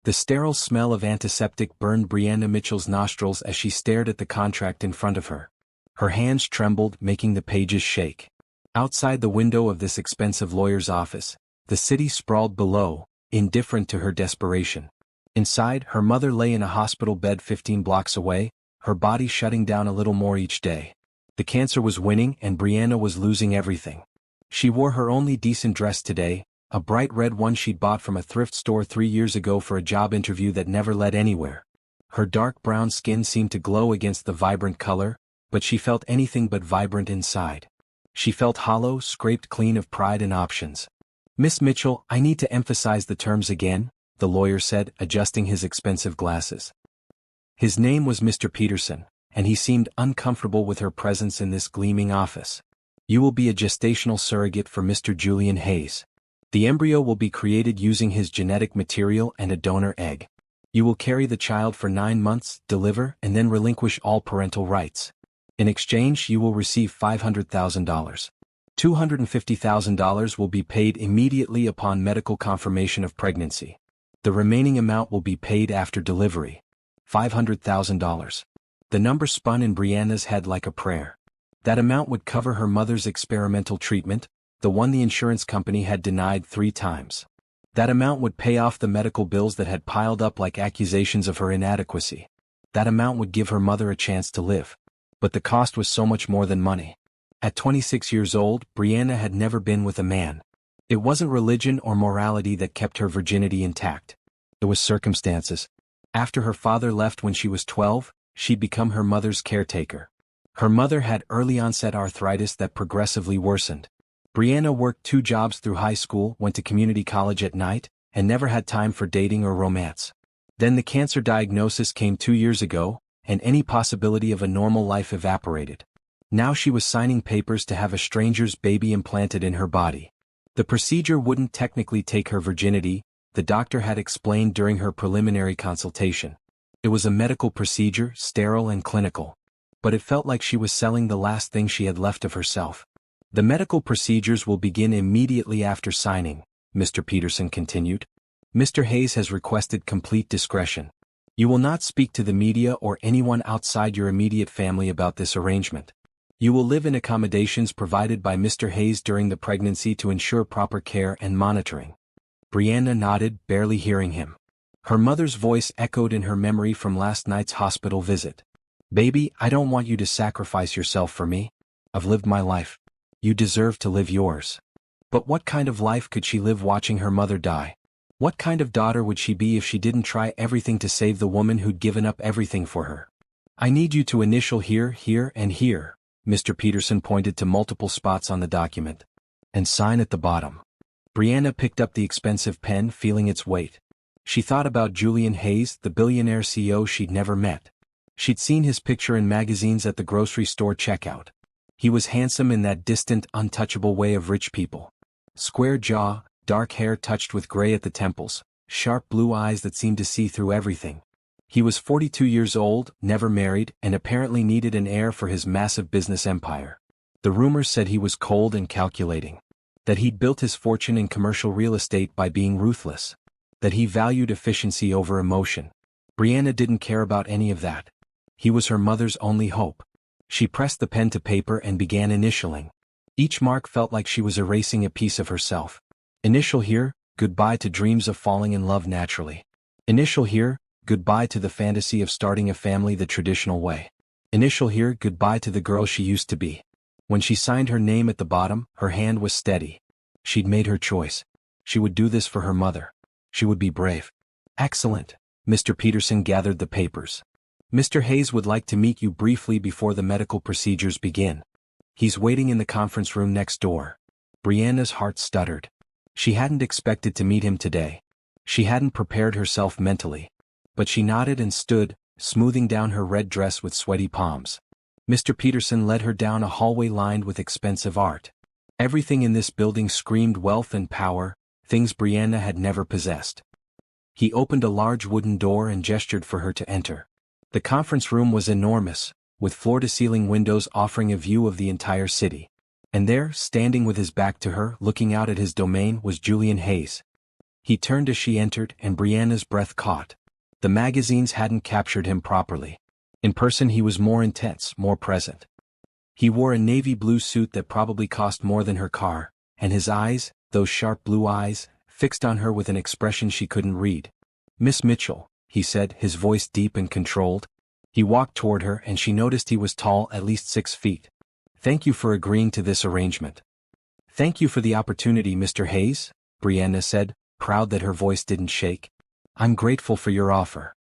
The sterile smell of antiseptic burned Brianna Mitchell's nostrils as she stared at the contract in front of her. Her hands trembled, making the pages shake. Outside the window of this expensive lawyer's office, the city sprawled below, indifferent to her desperation. Inside, her mother lay in a hospital bed 15 blocks away, her body shutting down a little more each day. The cancer was winning and Brianna was losing everything. She wore her only decent dress today, a bright red one she'd bought from a thrift store 3 years ago for a job interview that never led anywhere. Her dark brown skin seemed to glow against the vibrant color, but she felt anything but vibrant inside. She felt hollow, scraped clean of pride and options. "Miss Mitchell, I need to emphasize the terms again," the lawyer said, adjusting his expensive glasses. His name was Mr. Peterson, and he seemed uncomfortable with her presence in this gleaming office. "You will be a gestational surrogate for Mr. Julian Hayes. The embryo will be created using his genetic material and a donor egg. You will carry the child for 9 months, deliver, and then relinquish all parental rights. In exchange, you will receive $500,000. $250,000 will be paid immediately upon medical confirmation of pregnancy. The remaining amount will be paid after delivery. $500,000. The number spun in Brianna's head like a prayer. That amount would cover her mother's experimental treatment, the one the insurance company had denied 3 times. That amount would pay off the medical bills that had piled up like accusations of her inadequacy. That amount would give her mother a chance to live. But the cost was so much more than money. At 26 years old, Brianna had never been with a man. It wasn't religion or morality that kept her virginity intact. It was circumstances. After her father left when she was 12, she'd become her mother's caretaker. Her mother had early-onset arthritis that progressively worsened. Brianna worked 2 jobs through high school, went to community college at night, and never had time for dating or romance. Then the cancer diagnosis came 2 years ago, and any possibility of a normal life evaporated. Now she was signing papers to have a stranger's baby implanted in her body. The procedure wouldn't technically take her virginity, the doctor had explained during her preliminary consultation. It was a medical procedure, sterile and clinical. But it felt like she was selling the last thing she had left of herself. "The medical procedures will begin immediately after signing," Mr. Peterson continued. "Mr. Hayes has requested complete discretion. You will not speak to the media or anyone outside your immediate family about this arrangement. You will live in accommodations provided by Mr. Hayes during the pregnancy to ensure proper care and monitoring." Brianna nodded, barely hearing him. Her mother's voice echoed in her memory from last night's hospital visit. "Baby, I don't want you to sacrifice yourself for me. I've lived my life. You deserve to live yours." But what kind of life could she live watching her mother die? What kind of daughter would she be if she didn't try everything to save the woman who'd given up everything for her? "I need you to initial here, here, and here," Mr. Peterson pointed to multiple spots on the document. "And sign at the bottom." Brianna picked up the expensive pen, feeling its weight. She thought about Julian Hayes, the billionaire CEO she'd never met. She'd seen his picture in magazines at the grocery store checkout. He was handsome in that distant, untouchable way of rich people. Square jaw, dark hair touched with gray at the temples, sharp blue eyes that seemed to see through everything. He was 42 years old, never married, and apparently needed an heir for his massive business empire. The rumors said he was cold and calculating. That he'd built his fortune in commercial real estate by being ruthless. That he valued efficiency over emotion. Brianna didn't care about any of that. He was her mother's only hope. She pressed the pen to paper and began initialing. Each mark felt like she was erasing a piece of herself. Initial here, goodbye to dreams of falling in love naturally. Initial here, goodbye to the fantasy of starting a family the traditional way. Initial here, goodbye to the girl she used to be. When she signed her name at the bottom, her hand was steady. She'd made her choice. She would do this for her mother. She would be brave. "Excellent." Mr. Peterson gathered the papers. "Mr. Hayes would like to meet you briefly before the medical procedures begin. He's waiting in the conference room next door." Brianna's heart stuttered. She hadn't expected to meet him today. She hadn't prepared herself mentally. But she nodded and stood, smoothing down her red dress with sweaty palms. Mr. Peterson led her down a hallway lined with expensive art. Everything in this building screamed wealth and power, things Brianna had never possessed. He opened a large wooden door and gestured for her to enter. The conference room was enormous, with floor-to-ceiling windows offering a view of the entire city. And there, standing with his back to her, looking out at his domain, was Julian Hayes. He turned as she entered and Brianna's breath caught. The magazines hadn't captured him properly. In person he was more intense, more present. He wore a navy blue suit that probably cost more than her car, and his eyes, those sharp blue eyes, fixed on her with an expression she couldn't read. "Miss Mitchell," he said, his voice deep and controlled. He walked toward her and she noticed he was tall, at least 6 feet. "Thank you for agreeing to this arrangement." "Thank you for the opportunity, Mr. Hayes," Brianna said, proud that her voice didn't shake. "I'm grateful for your offer."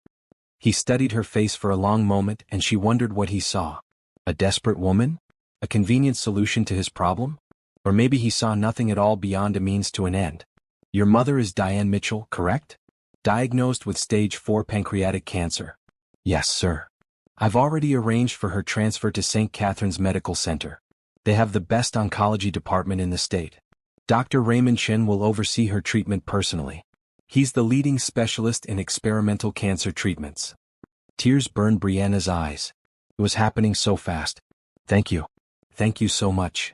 He studied her face for a long moment and she wondered what he saw. A desperate woman? A convenient solution to his problem? Or maybe he saw nothing at all beyond a means to an end. "Your mother is Diane Mitchell, correct? Diagnosed with stage 4 pancreatic cancer." "Yes, sir. I've already arranged for her transfer to St. Catherine's Medical Center. They have the best oncology department in the state. Dr. Raymond Chen will oversee her treatment personally. He's the leading specialist in experimental cancer treatments." Tears burned Brianna's eyes. It was happening so fast. "Thank you. Thank you so much."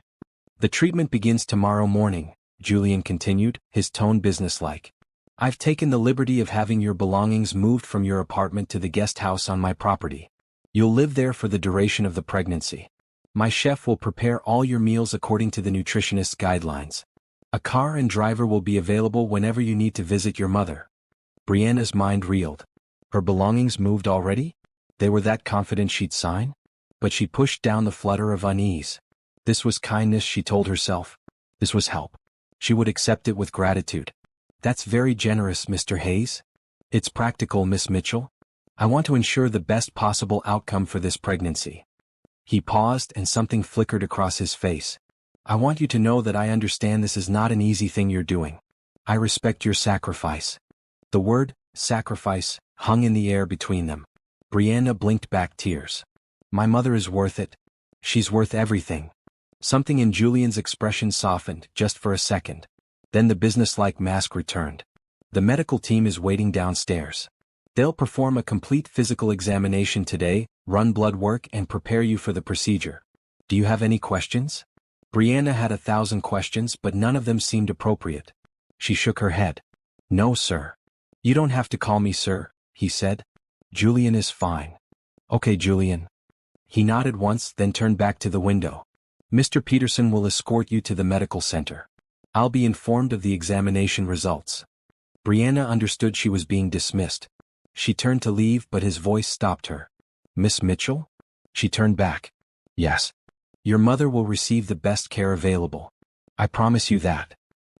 "The treatment begins tomorrow morning," Julian continued, his tone businesslike. "I've taken the liberty of having your belongings moved from your apartment to the guest house on my property. You'll live there for the duration of the pregnancy. My chef will prepare all your meals according to the nutritionist's guidelines. A car and driver will be available whenever you need to visit your mother." Brianna's mind reeled. Her belongings moved already? They were that confident she'd sign? But she pushed down the flutter of unease. This was kindness, she told herself. This was help. She would accept it with gratitude. "That's very generous, Mr. Hayes. It's practical, Miss Mitchell. I want to ensure the best possible outcome for this pregnancy." He paused and something flickered across his face. "I want you to know that I understand this is not an easy thing you're doing. I respect your sacrifice." The word, sacrifice, hung in the air between them. Brianna blinked back tears. "My mother is worth it. She's worth everything." Something in Julian's expression softened, just for a second. Then the businesslike mask returned. "The medical team is waiting downstairs. They'll perform a complete physical examination today, run blood work and prepare you for the procedure. Do you have any questions?" Brianna had 1,000 questions, but none of them seemed appropriate. She shook her head. "No, sir." "You don't have to call me sir," he said. "Julian is fine." "Okay, Julian." He nodded once, then turned back to the window. "Mr. Peterson will escort you to the medical center. I'll be informed of the examination results." Brianna understood she was being dismissed. She turned to leave, but his voice stopped her. "Miss Mitchell?" She turned back. "Yes. Your mother will receive the best care available. I promise you that."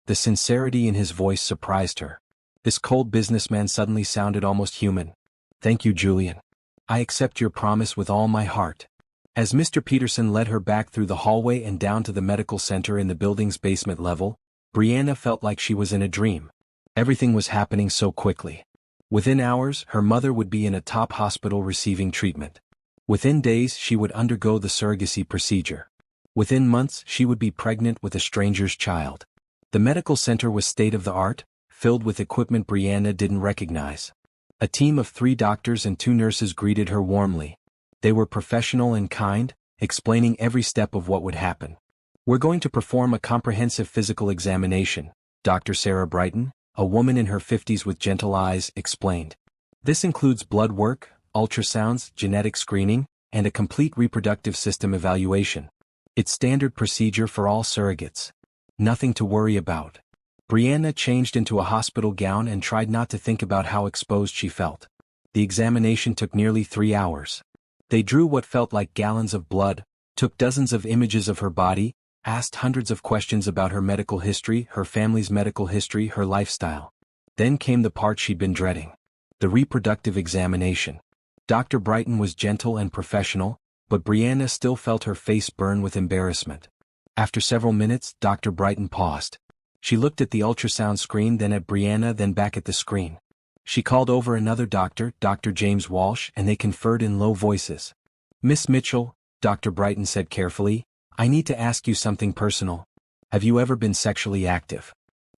The sincerity in his voice surprised her. This cold businessman suddenly sounded almost human. "Thank you, Julian. I accept your promise with all my heart." As Mr. Peterson led her back through the hallway and down to the medical center in the building's basement level, Brianna felt like she was in a dream. Everything was happening so quickly. Within hours, her mother would be in a top hospital receiving treatment. Within days, she would undergo the surrogacy procedure. Within months, she would be pregnant with a stranger's child. The medical center was state-of-the-art, filled with equipment Brianna didn't recognize. A team of 3 doctors and 2 nurses greeted her warmly. They were professional and kind, explaining every step of what would happen. "We're going to perform a comprehensive physical examination," Dr. Sarah Brighton, a woman in her 50s with gentle eyes, explained. "This includes blood work, ultrasounds, genetic screening, and a complete reproductive system evaluation. It's standard procedure for all surrogates. Nothing to worry about." Brianna changed into a hospital gown and tried not to think about how exposed she felt. The examination took nearly 3 hours. They drew what felt like gallons of blood, took dozens of images of her body, asked hundreds of questions about her medical history, her family's medical history, her lifestyle. Then came the part she'd been dreading. The reproductive examination. Dr. Brighton was gentle and professional, but Brianna still felt her face burn with embarrassment. After several minutes, Dr. Brighton paused. She looked at the ultrasound screen, then at Brianna, then back at the screen. She called over another doctor, Dr. James Walsh, and they conferred in low voices. "Miss Mitchell," Dr. Brighton said carefully, "I need to ask you something personal. Have you ever been sexually active?"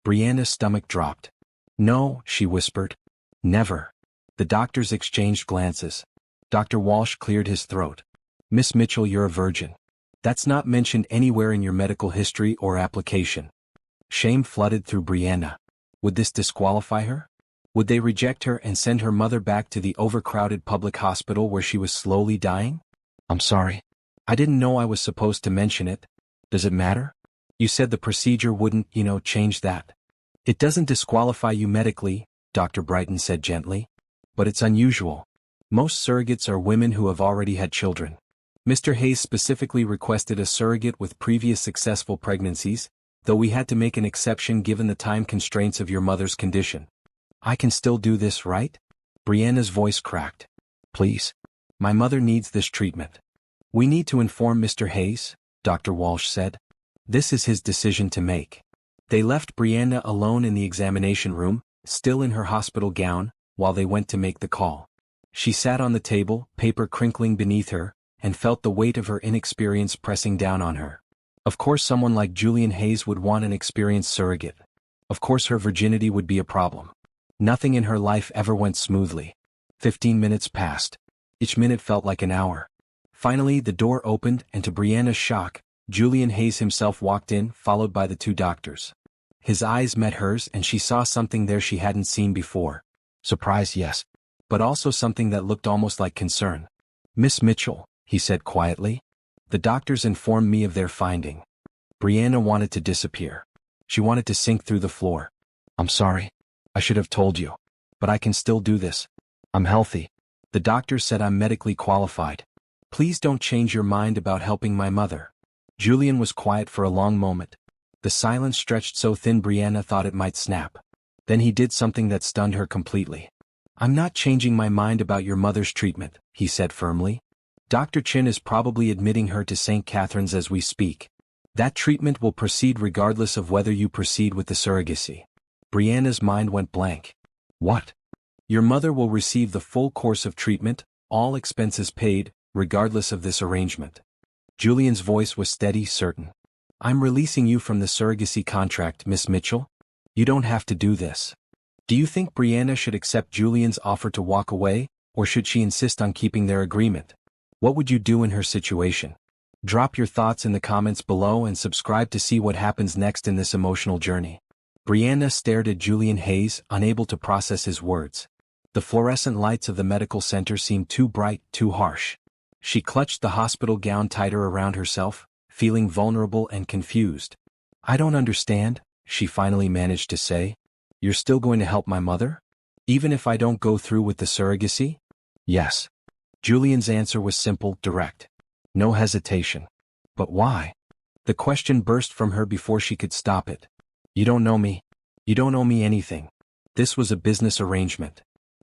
Brianna's stomach dropped. "No," she whispered. "Never." The doctors exchanged glances. Dr. Walsh cleared his throat. "Miss Mitchell, you're a virgin. That's not mentioned anywhere in your medical history or application." Shame flooded through Brianna. Would this disqualify her? Would they reject her and send her mother back to the overcrowded public hospital where she was slowly dying? I'm sorry. I didn't know I was supposed to mention it. Does it matter? You said the procedure wouldn't, change that. It doesn't disqualify you medically, Dr. Brighton said gently. But it's unusual. Most surrogates are women who have already had children. Mr. Hayes specifically requested a surrogate with previous successful pregnancies, though we had to make an exception given the time constraints of your mother's condition. I can still do this, right? Brianna's voice cracked. Please. My mother needs this treatment. We need to inform Mr. Hayes, Dr. Walsh said. This is his decision to make. They left Brianna alone in the examination room, still in her hospital gown, while they went to make the call. She sat on the table, paper crinkling beneath her, and felt the weight of her inexperience pressing down on her. Of course someone like Julian Hayes would want an experienced surrogate. Of course her virginity would be a problem. Nothing in her life ever went smoothly. 15 minutes passed. Each minute felt like an hour. Finally the door opened and to Brianna's shock, Julian Hayes himself walked in, followed by the two doctors. His eyes met hers and she saw something there she hadn't seen before. Surprise, yes. But also something that looked almost like concern. Miss Mitchell, he said quietly. The doctors informed me of their finding. Brianna wanted to disappear. She wanted to sink through the floor. I'm sorry. I should have told you. But I can still do this. I'm healthy. The doctor said I'm medically qualified. Please don't change your mind about helping my mother. Julian was quiet for a long moment. The silence stretched so thin Brianna thought it might snap. Then he did something that stunned her completely. I'm not changing my mind about your mother's treatment, he said firmly. Dr. Chin is probably admitting her to St. Catherine's as we speak. That treatment will proceed regardless of whether you proceed with the surrogacy. Brianna's mind went blank. What? Your mother will receive the full course of treatment, all expenses paid, regardless of this arrangement. Julian's voice was steady, certain. I'm releasing you from the surrogacy contract, Miss Mitchell. You don't have to do this. Do you think Brianna should accept Julian's offer to walk away, or should she insist on keeping their agreement? What would you do in her situation? Drop your thoughts in the comments below and subscribe to see what happens next in this emotional journey. Brianna stared at Julian Hayes, unable to process his words. The fluorescent lights of the medical center seemed too bright, too harsh. She clutched the hospital gown tighter around herself, feeling vulnerable and confused. I don't understand, she finally managed to say. You're still going to help my mother? Even if I don't go through with the surrogacy? Yes. Julian's answer was simple, direct. No hesitation. But why? The question burst from her before she could stop it. You don't know me. You don't owe me anything. This was a business arrangement.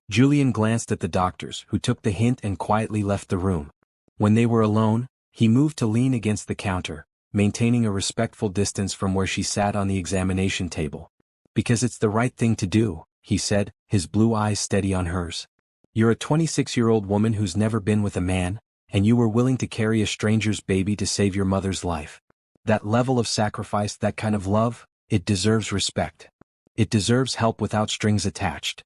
Julian glanced at the doctors, who took the hint and quietly left the room. When they were alone, he moved to lean against the counter, maintaining a respectful distance from where she sat on the examination table. Because it's the right thing to do, he said, his blue eyes steady on hers. You're a 26-year-old woman who's never been with a man, and you were willing to carry a stranger's baby to save your mother's life. That level of sacrifice, that kind of love, it deserves respect. It deserves help without strings attached.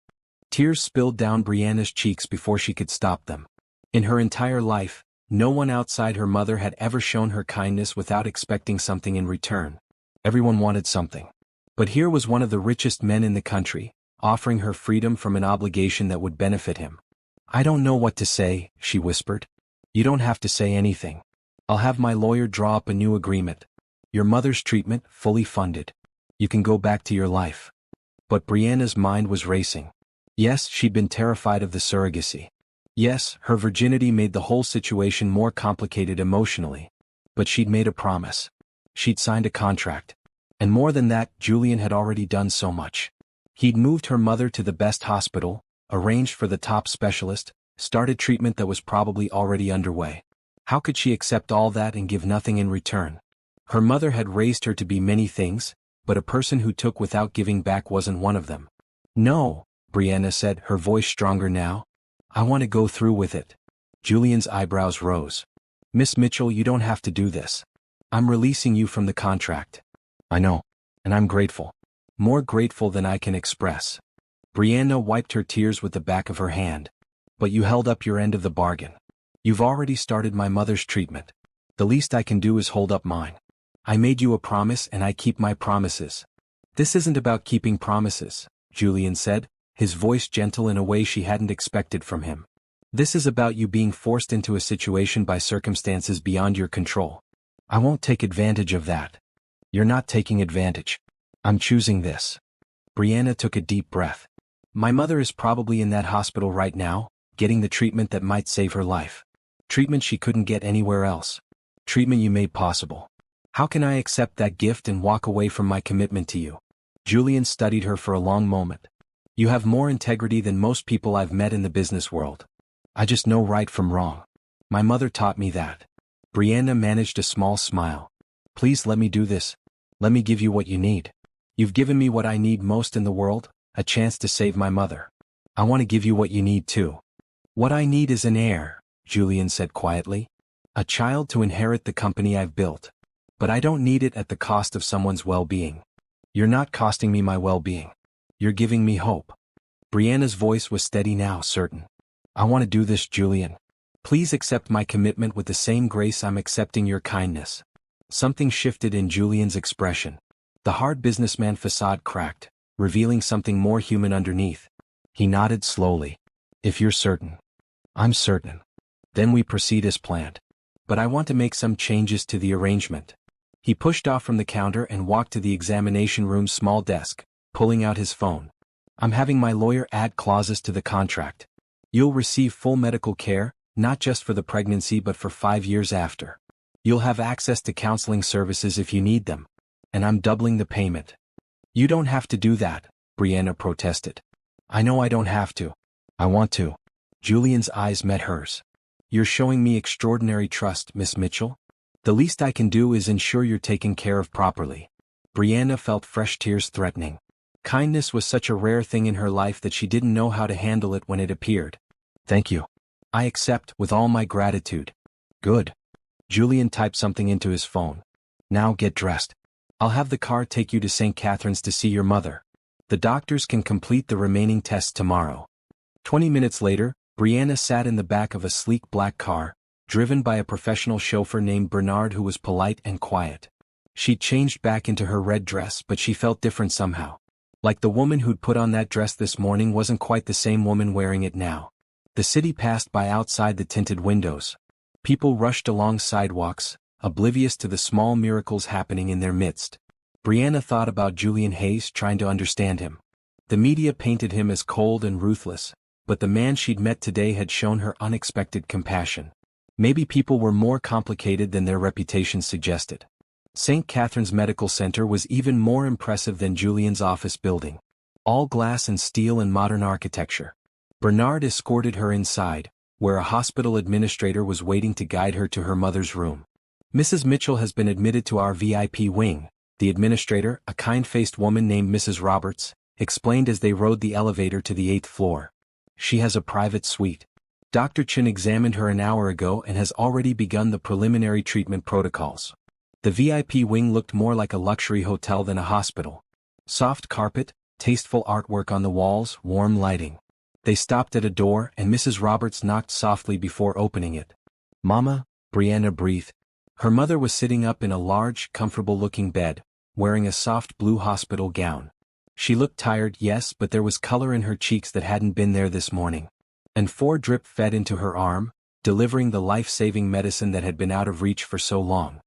Tears spilled down Brianna's cheeks before she could stop them. In her entire life, no one outside her mother had ever shown her kindness without expecting something in return. Everyone wanted something. But here was one of the richest men in the country, offering her freedom from an obligation that would benefit him. I don't know what to say, she whispered. You don't have to say anything. I'll have my lawyer draw up a new agreement. Your mother's treatment, fully funded. You can go back to your life. But Brianna's mind was racing. Yes, she'd been terrified of the surrogacy. Yes, her virginity made the whole situation more complicated emotionally. But she'd made a promise. She'd signed a contract. And more than that, Julian had already done so much. He'd moved her mother to the best hospital, arranged for the top specialist, started treatment that was probably already underway. How could she accept all that and give nothing in return? Her mother had raised her to be many things, but a person who took without giving back wasn't one of them. No, Brianna said, her voice stronger now. I want to go through with it. Julian's eyebrows rose. Miss Mitchell, you don't have to do this. I'm releasing you from the contract. I know, and I'm grateful. More grateful than I can express. Brianna wiped her tears with the back of her hand. But you held up your end of the bargain. You've already started my mother's treatment. The least I can do is hold up mine. I made you a promise and I keep my promises. This isn't about keeping promises, Julian said, his voice gentle in a way she hadn't expected from him. This is about you being forced into a situation by circumstances beyond your control. I won't take advantage of that. You're not taking advantage. I'm choosing this. Brianna took a deep breath. My mother is probably in that hospital right now, getting the treatment that might save her life. Treatment she couldn't get anywhere else. Treatment you made possible. How can I accept that gift and walk away from my commitment to you? Julian studied her for a long moment. You have more integrity than most people I've met in the business world. I just know right from wrong. My mother taught me that. Brianna managed a small smile. Please let me do this. Let me give you what you need. You've given me what I need most in the world, a chance to save my mother. I want to give you what you need too. What I need is an heir, Julian said quietly. A child to inherit the company I've built. But I don't need it at the cost of someone's well-being. You're not costing me my well-being. You're giving me hope. Brianna's voice was steady now, certain. I want to do this, Julian. Please accept my commitment with the same grace I'm accepting your kindness. Something shifted in Julian's expression. The hard businessman facade cracked, revealing something more human underneath. He nodded slowly. If you're certain. I'm certain. Then we proceed as planned. But I want to make some changes to the arrangement. He pushed off from the counter and walked to the examination room's small desk, pulling out his phone. I'm having my lawyer add clauses to the contract. You'll receive full medical care, not just for the pregnancy but for 5 years after. You'll have access to counseling services if you need them. And I'm doubling the payment. You don't have to do that, Brianna protested. I know I don't have to. I want to. Julian's eyes met hers. You're showing me extraordinary trust, Miss Mitchell. The least I can do is ensure you're taken care of properly. Brianna felt fresh tears threatening. Kindness was such a rare thing in her life that she didn't know how to handle it when it appeared. Thank you. I accept with all my gratitude. Good. Julian typed something into his phone. Now get dressed. I'll have the car take you to St. Catherine's to see your mother. The doctors can complete the remaining tests tomorrow. 20 minutes later, Brianna sat in the back of a sleek black car, driven by a professional chauffeur named Bernard who was polite and quiet. She'd changed back into her red dress, but she felt different somehow. Like the woman who'd put on that dress this morning wasn't quite the same woman wearing it now. The city passed by outside the tinted windows. People rushed along sidewalks, oblivious to the small miracles happening in their midst. Brianna thought about Julian Hayes, trying to understand him. The media painted him as cold and ruthless, but the man she'd met today had shown her unexpected compassion. Maybe people were more complicated than their reputations suggested. St. Catherine's Medical Center was even more impressive than Julian's office building. All glass and steel and modern architecture. Bernard escorted her inside, where a hospital administrator was waiting to guide her to her mother's room. Mrs. Mitchell has been admitted to our VIP wing, the administrator, a kind-faced woman named Mrs. Roberts, explained as they rode the elevator to the 8th floor. She has a private suite. Dr. Chin examined her an hour ago and has already begun the preliminary treatment protocols. The VIP wing looked more like a luxury hotel than a hospital. Soft carpet, tasteful artwork on the walls, warm lighting. They stopped at a door and Mrs. Roberts knocked softly before opening it. Mama, Brianna breathed. Her mother was sitting up in a large, comfortable-looking bed, wearing a soft blue hospital gown. She looked tired, yes, but there was color in her cheeks that hadn't been there this morning. And 4 drip fed into her arm, delivering the life-saving medicine that had been out of reach for so long.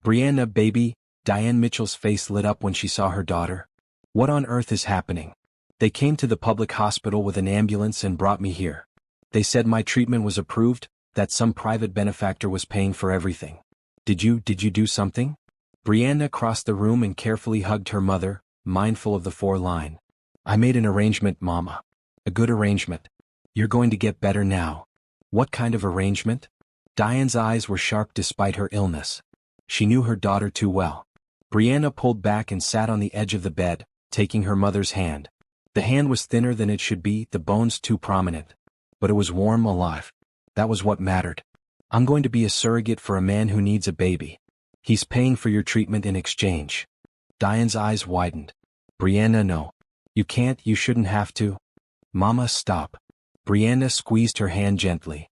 Brianna, baby, Diane Mitchell's face lit up when she saw her daughter. What on earth is happening? They came to the public hospital with an ambulance and brought me here. They said my treatment was approved, that some private benefactor was paying for everything. Did you do something? Brianna crossed the room and carefully hugged her mother, mindful of the 4-line. I made an arrangement, Mama. A good arrangement. You're going to get better now. What kind of arrangement? Diane's eyes were sharp despite her illness. She knew her daughter too well. Brianna pulled back and sat on the edge of the bed, taking her mother's hand. The hand was thinner than it should be, the bones too prominent. But it was warm, alive. That was what mattered. I'm going to be a surrogate for a man who needs a baby. He's paying for your treatment in exchange. Diane's eyes widened. Brianna, no. You can't, you shouldn't have to. Mama, stop. Brianna squeezed her hand gently.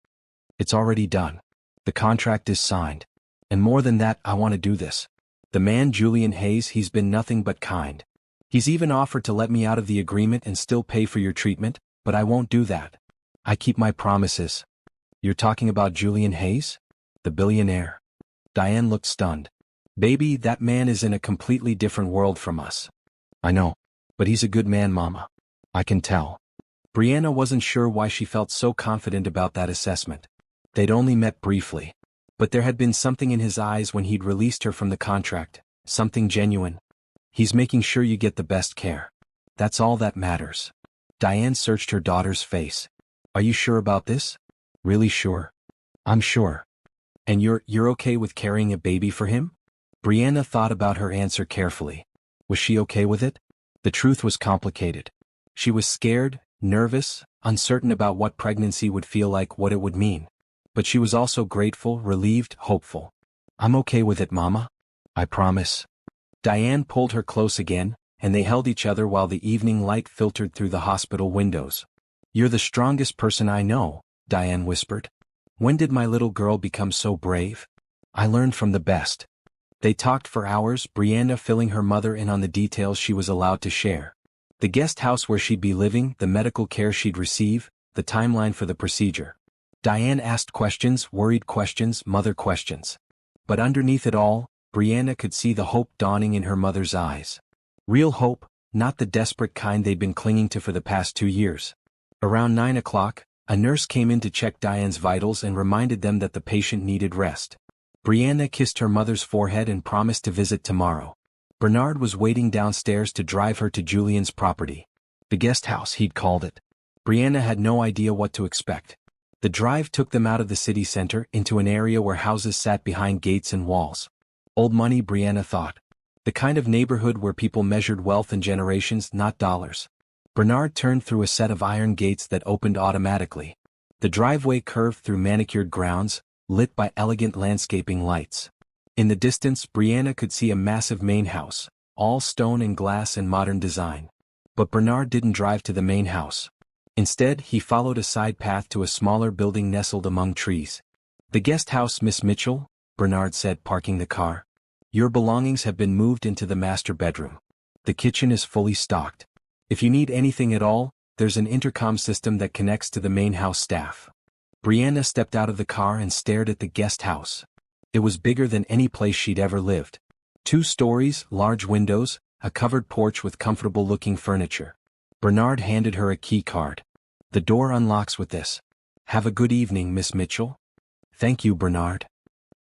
It's already done. The contract is signed. And more than that, I want to do this. The man Julian Hayes, he's been nothing but kind. He's even offered to let me out of the agreement and still pay for your treatment, but I won't do that. I keep my promises. You're talking about Julian Hayes? The billionaire. Diane looked stunned. Baby, that man is in a completely different world from us. I know. But he's a good man, Mama. I can tell. Brianna wasn't sure why she felt so confident about that assessment. They'd only met briefly. But there had been something in his eyes when he'd released her from the contract, something genuine. He's making sure you get the best care. That's all that matters. Diane searched her daughter's face. Are you sure about this? Really sure? I'm sure. And you're okay with carrying a baby for him? Brianna thought about her answer carefully. Was she okay with it? The truth was complicated. She was scared, nervous, uncertain about what pregnancy would feel like, what it would mean. But she was also grateful, relieved, hopeful. I'm okay with it, Mama. I promise. Diane pulled her close again, and they held each other while the evening light filtered through the hospital windows. You're the strongest person I know, Diane whispered. When did my little girl become so brave? I learned from the best. They talked for hours, Brianna filling her mother in on the details she was allowed to share. The guest house where she'd be living, the medical care she'd receive, the timeline for the procedure. Diane asked questions, worried questions, mother questions. But underneath it all, Brianna could see the hope dawning in her mother's eyes. Real hope, not the desperate kind they'd been clinging to for the past 2 years. Around 9 o'clock, a nurse came in to check Diane's vitals and reminded them that the patient needed rest. Brianna kissed her mother's forehead and promised to visit tomorrow. Bernard was waiting downstairs to drive her to Julian's property. The guest house, he'd called it. Brianna had no idea what to expect. The drive took them out of the city center into an area where houses sat behind gates and walls. Old money, Brianna thought. The kind of neighborhood where people measured wealth in generations, not dollars. Bernard turned through a set of iron gates that opened automatically. The driveway curved through manicured grounds, lit by elegant landscaping lights. In the distance, Brianna could see a massive main house, all stone and glass and modern design. But Bernard didn't drive to the main house. Instead, he followed a side path to a smaller building nestled among trees. The guest house, Miss Mitchell, Bernard said, parking the car. Your belongings have been moved into the master bedroom. The kitchen is fully stocked. If you need anything at all, there's an intercom system that connects to the main house staff. Brianna stepped out of the car and stared at the guest house. It was bigger than any place she'd ever lived. 2 stories, large windows, a covered porch with comfortable-looking furniture. Bernard handed her a key card. The door unlocks with this. Have a good evening, Miss Mitchell. Thank you, Bernard.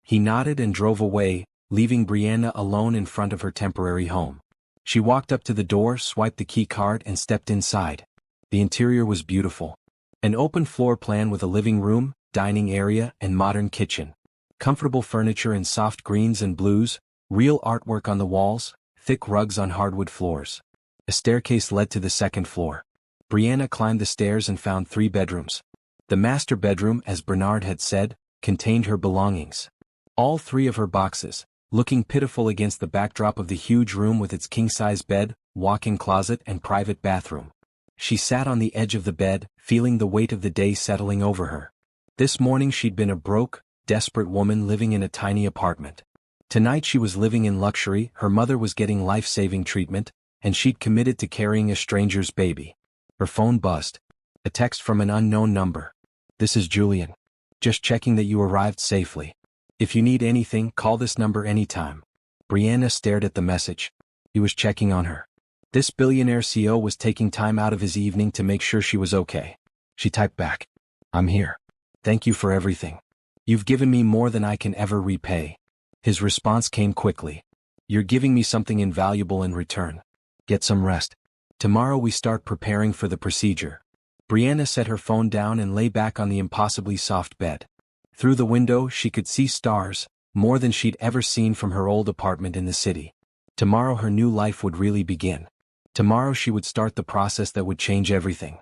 He nodded and drove away, leaving Brianna alone in front of her temporary home. She walked up to the door, swiped the key card, and stepped inside. The interior was beautiful. An open floor plan with a living room, dining area, and modern kitchen. Comfortable furniture in soft greens and blues, real artwork on the walls, thick rugs on hardwood floors. A staircase led to the second floor. Brianna climbed the stairs and found 3 bedrooms. The master bedroom, as Bernard had said, contained her belongings. All 3 of her boxes, looking pitiful against the backdrop of the huge room with its king-size bed, walk-in closet, and private bathroom. She sat on the edge of the bed, feeling the weight of the day settling over her. This morning she'd been a broke, desperate woman living in a tiny apartment. Tonight she was living in luxury, her mother was getting life-saving treatment, and she'd committed to carrying a stranger's baby. Her phone buzzed. A text from an unknown number. This is Julian. Just checking that you arrived safely. If you need anything, call this number anytime. Brianna stared at the message. He was checking on her. This billionaire CEO was taking time out of his evening to make sure she was okay. She typed back. I'm here. Thank you for everything. You've given me more than I can ever repay. His response came quickly. You're giving me something invaluable in return. Get some rest. Tomorrow we start preparing for the procedure. Brianna set her phone down and lay back on the impossibly soft bed. Through the window she could see stars, more than she'd ever seen from her old apartment in the city. Tomorrow her new life would really begin. Tomorrow she would start the process that would change everything.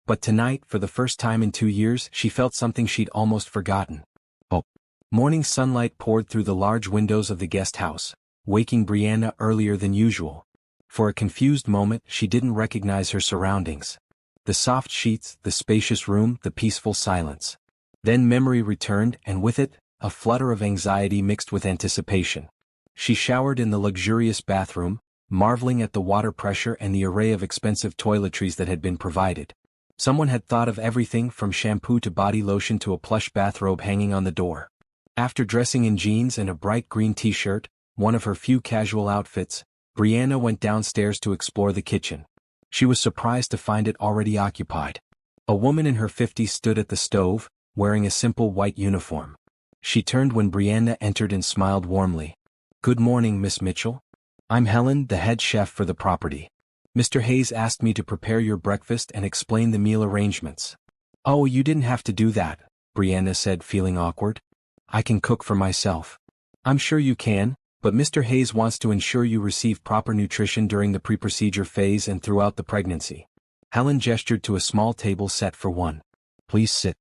But tonight, for the first time in 2 years, she felt something she'd almost forgotten. Hope. Morning sunlight poured through the large windows of the guest house, waking Brianna earlier than usual. For a confused moment, she didn't recognize her surroundings. The soft sheets, the spacious room, the peaceful silence. Then memory returned, and with it, a flutter of anxiety mixed with anticipation. She showered in the luxurious bathroom, marveling at the water pressure and the array of expensive toiletries that had been provided. Someone had thought of everything from shampoo to body lotion to a plush bathrobe hanging on the door. After dressing in jeans and a bright green t-shirt, one of her few casual outfits, Brianna went downstairs to explore the kitchen. She was surprised to find it already occupied. A woman in her 50s stood at the stove, wearing a simple white uniform. She turned when Brianna entered and smiled warmly. "Good morning, Miss Mitchell. I'm Helen, the head chef for the property. Mr. Hayes asked me to prepare your breakfast and explain the meal arrangements." "Oh, you didn't have to do that," Brianna said, feeling awkward. "I can cook for myself." "I'm sure you can, but Mr. Hayes wants to ensure you receive proper nutrition during the pre-procedure phase and throughout the pregnancy." Helen gestured to a small table set for one. "Please sit.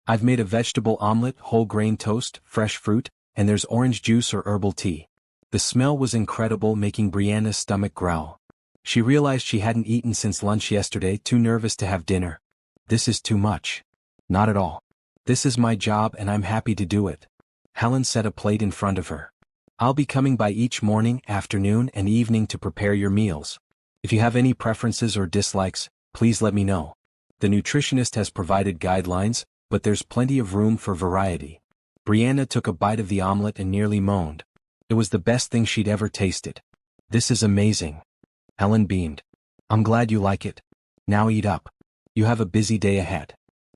I've made a vegetable omelet, whole grain toast, fresh fruit, and there's orange juice or herbal tea." The smell was incredible, making Brianna's stomach growl. She realized she hadn't eaten since lunch yesterday, too nervous to have dinner. "This is too much." "Not at all. This is my job and I'm happy to do it." Helen set a plate in front of her. "I'll be coming by each morning, afternoon, and evening to prepare your meals. If you have any preferences or dislikes, please let me know. The nutritionist has provided guidelines, but there's plenty of room for variety." Brianna took a bite of the omelet and nearly moaned. It was the best thing she'd ever tasted. "This is amazing." Helen beamed. "I'm glad you like it. Now eat up. You have a busy day ahead."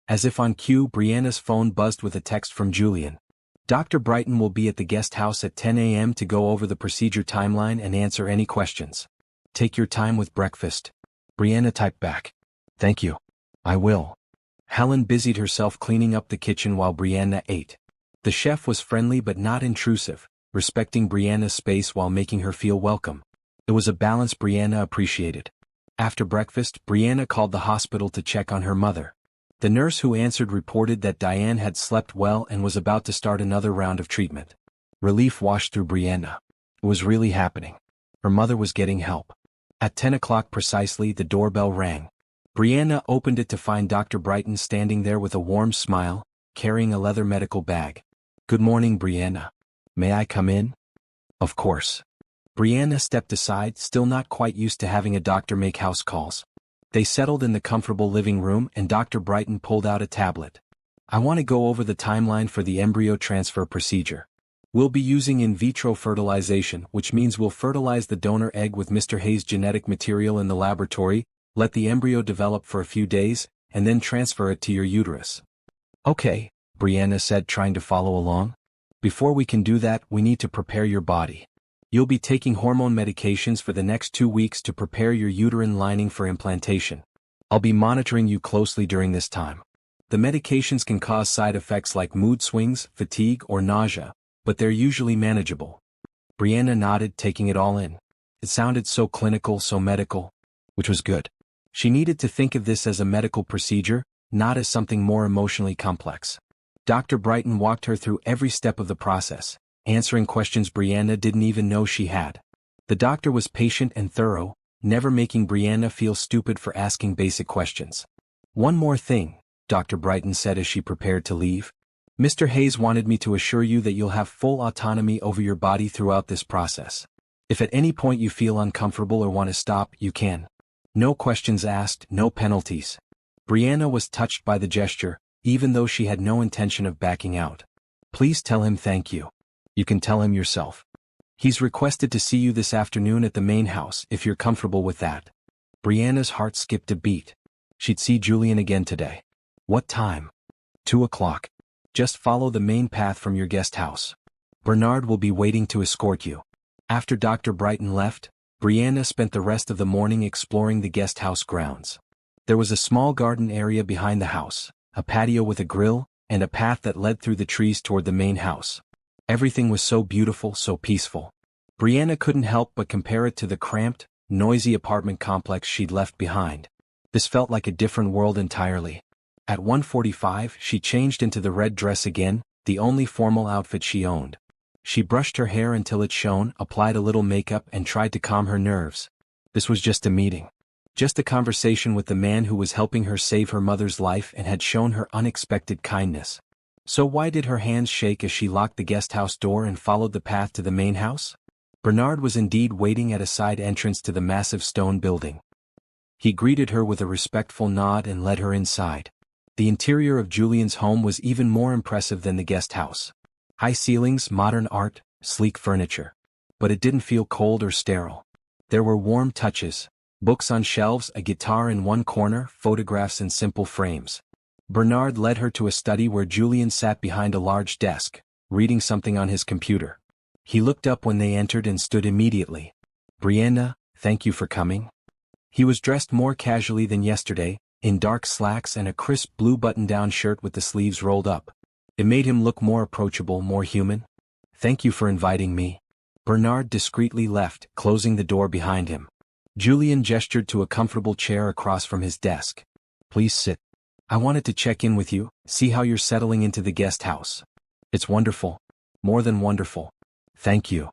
As if on cue, Brianna's phone buzzed with a text from Julian. "Dr. Brighton will be at the guest house at 10 a.m. to go over the procedure timeline and answer any questions. Take your time with breakfast." Brianna typed back. "Thank you. I will." Helen busied herself cleaning up the kitchen while Brianna ate. The chef was friendly but not intrusive, respecting Brianna's space while making her feel welcome. It was a balance Brianna appreciated. After breakfast, Brianna called the hospital to check on her mother. The nurse who answered reported that Diane had slept well and was about to start another round of treatment. Relief washed through Brianna. It was really happening. Her mother was getting help. At 10 o'clock precisely, the doorbell rang. Brianna opened it to find Dr. Brighton standing there with a warm smile, carrying a leather medical bag. "Good morning, Brianna. May I come in?" "Of course." Brianna stepped aside, still not quite used to having a doctor make house calls. They settled in the comfortable living room and Dr. Brighton pulled out a tablet. "I want to go over the timeline for the embryo transfer procedure. We'll be using in vitro fertilization, which means we'll fertilize the donor egg with Mr. Hayes' genetic material in the laboratory, let the embryo develop for a few days, and then transfer it to your uterus." "Okay," Brianna said, trying to follow along. "Before we can do that, we need to prepare your body. You'll be taking hormone medications for the next 2 weeks to prepare your uterine lining for implantation. I'll be monitoring you closely during this time. The medications can cause side effects like mood swings, fatigue, or nausea, but they're usually manageable." Brianna nodded, taking it all in. It sounded so clinical, so medical, which was good. She needed to think of this as a medical procedure, not as something more emotionally complex. Dr. Brighton walked her through every step of the process, answering questions Brianna didn't even know she had. The doctor was patient and thorough, never making Brianna feel stupid for asking basic questions. "One more thing," Dr. Brighton said as she prepared to leave. "Mr. Hayes wanted me to assure you that you'll have full autonomy over your body throughout this process. If at any point you feel uncomfortable or want to stop, you can. No questions asked, no penalties." Brianna was touched by the gesture, even though she had no intention of backing out. "Please tell him thank you. You can tell him yourself. He's requested to see you this afternoon at the main house, if you're comfortable with that." Brianna's heart skipped a beat. She'd see Julian again today. "What time?" 2 o'clock. "Just follow the main path from your guest house. Bernard will be waiting to escort you." After Dr. Brighton left, Brianna spent the rest of the morning exploring the guest house grounds. There was a small garden area behind the house, a patio with a grill, and a path that led through the trees toward the main house. Everything was so beautiful, so peaceful. Brianna couldn't help but compare it to the cramped, noisy apartment complex she'd left behind. This felt like a different world entirely. At 1:45, she changed into the red dress again, the only formal outfit she owned. She brushed her hair until it shone, applied a little makeup, and tried to calm her nerves. This was just a meeting. Just a conversation with the man who was helping her save her mother's life and had shown her unexpected kindness. So why did her hands shake as she locked the guest house door and followed the path to the main house? Bernard was indeed waiting at a side entrance to the massive stone building. He greeted her with a respectful nod and led her inside. The interior of Julian's home was even more impressive than the guest house. High ceilings, modern art, sleek furniture. But it didn't feel cold or sterile. There were warm touches, books on shelves, a guitar in one corner, photographs in simple frames. Bernard led her to a study where Julian sat behind a large desk, reading something on his computer. He looked up when they entered and stood immediately. "Brianna, thank you for coming." He was dressed more casually than yesterday, in dark slacks and a crisp blue button-down shirt with the sleeves rolled up. It made him look more approachable, more human. "Thank you for inviting me." Bernard discreetly left, closing the door behind him. Julian gestured to a comfortable chair across from his desk. "Please sit. I wanted to check in with you, see how you're settling into the guest house." "It's wonderful. More than wonderful. Thank you."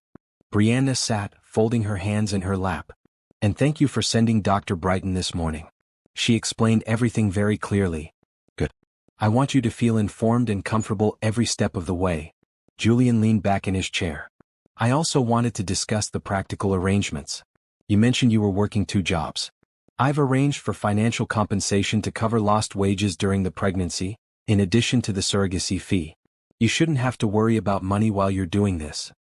Brianna sat, folding her hands in her lap. "And thank you for sending Dr. Brighton this morning." She explained everything very clearly. "Good. I want you to feel informed and comfortable every step of the way." Julian leaned back in his chair. "I also wanted to discuss the practical arrangements. You mentioned you were working 2 jobs. I've arranged for financial compensation to cover lost wages during the pregnancy, in addition to the surrogacy fee. You shouldn't have to worry about money while you're doing this."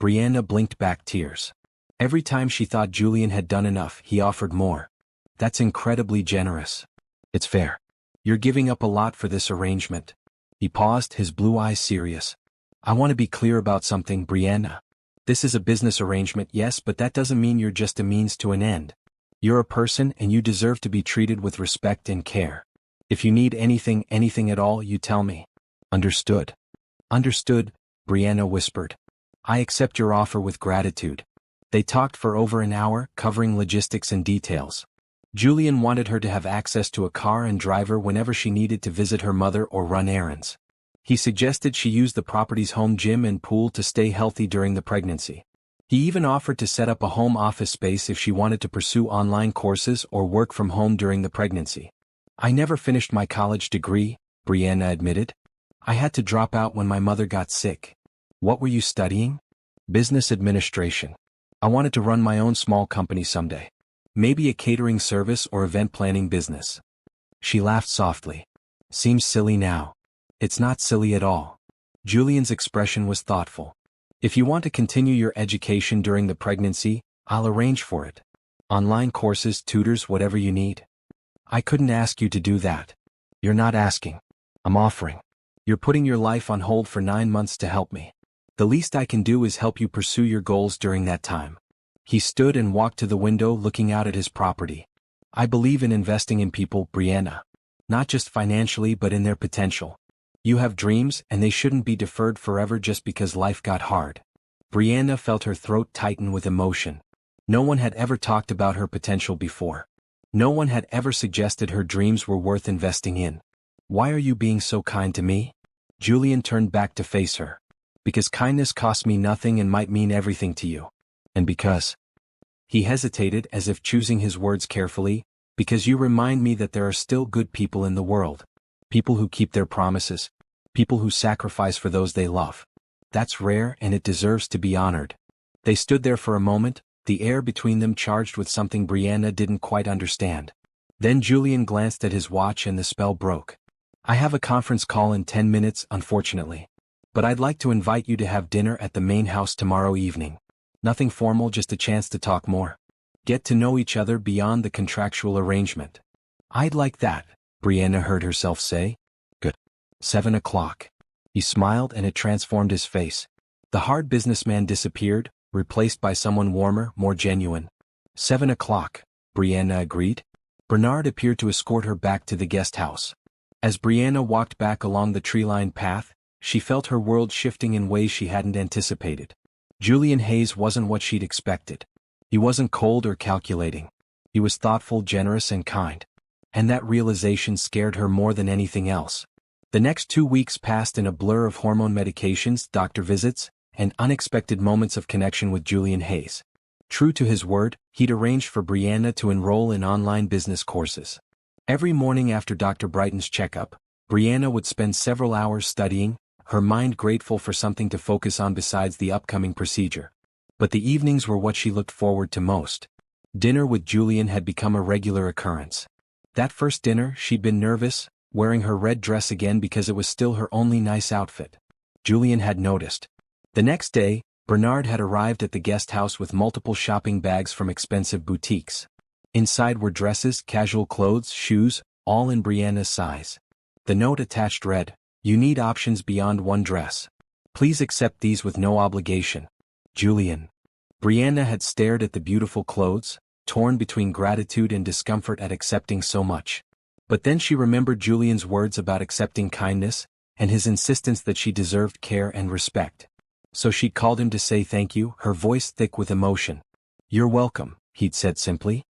Brianna blinked back tears. Every time she thought Julian had done enough, he offered more. "That's incredibly generous. It's fair. You're giving up a lot for this arrangement." He paused, his blue eyes serious. "I want to be clear about something, Brianna. This is a business arrangement, yes, but that doesn't mean you're just a means to an end. You're a person and you deserve to be treated with respect and care. If you need anything at all, you tell me." "Understood." "Understood," Brianna whispered. "I accept your offer with gratitude." They talked for over an hour, covering logistics and details. Julian wanted her to have access to a car and driver whenever she needed to visit her mother or run errands. He suggested she use the property's home gym and pool to stay healthy during the pregnancy. He even offered to set up a home office space if she wanted to pursue online courses or work from home during the pregnancy. "I never finished my college degree," Brianna admitted. "I had to drop out when my mother got sick." "What were you studying?" "Business administration. I wanted to run my own small company someday. Maybe a catering service or event planning business." She laughed softly. "Seems silly now." "It's not silly at all." Julian's expression was thoughtful. "If you want to continue your education during the pregnancy, I'll arrange for it. Online courses, tutors, whatever you need." "I couldn't ask you to do that." "You're not asking. I'm offering. You're putting your life on hold for 9 months to help me. The least I can do is help you pursue your goals during that time." He stood and walked to the window, looking out at his property. "I believe in investing in people, Brianna. Not just financially but in their potential. You have dreams and they shouldn't be deferred forever just because life got hard." Brianna felt her throat tighten with emotion. No one had ever talked about her potential before. No one had ever suggested her dreams were worth investing in. "Why are you being so kind to me?" Julian turned back to face her. "Because kindness costs me nothing and might mean everything to you. And because—" He hesitated as if choosing his words carefully. "Because you remind me that there are still good people in the world. People who keep their promises. People who sacrifice for those they love. That's rare and it deserves to be honored." They stood there for a moment, the air between them charged with something Brianna didn't quite understand. Then Julian glanced at his watch and the spell broke. "I have a conference call in 10 minutes, unfortunately. But I'd like to invite you to have dinner at the main house tomorrow evening. Nothing formal, just a chance to talk more. Get to know each other beyond the contractual arrangement." "I'd like that," Brianna heard herself say. "Good. 7 o'clock. He smiled and it transformed his face. The hard businessman disappeared, replaced by someone warmer, more genuine. 7 o'clock, Brianna agreed. Bernard appeared to escort her back to the guest house. As Brianna walked back along the tree-lined path, she felt her world shifting in ways she hadn't anticipated. Julian Hayes wasn't what she'd expected. He wasn't cold or calculating. He was thoughtful, generous, and kind. And that realization scared her more than anything else. The next 2 weeks passed in a blur of hormone medications, doctor visits, and unexpected moments of connection with Julian Hayes. True to his word, he'd arranged for Brianna to enroll in online business courses. Every morning after Dr. Brighton's checkup, Brianna would spend several hours studying, her mind grateful for something to focus on besides the upcoming procedure. But the evenings were what she looked forward to most. Dinner with Julian had become a regular occurrence. That first dinner, she'd been nervous, wearing her red dress again because it was still her only nice outfit. Julian had noticed. The next day, Bernard had arrived at the guest house with multiple shopping bags from expensive boutiques. Inside were dresses, casual clothes, shoes, all in Brianna's size. The note attached read, "You need options beyond one dress. Please accept these with no obligation. Julian." Brianna had stared at the beautiful clothes, torn between gratitude and discomfort at accepting so much. But then she remembered Julian's words about accepting kindness, and his insistence that she deserved care and respect. So she called him to say thank you, her voice thick with emotion. "You're welcome," he'd said simply.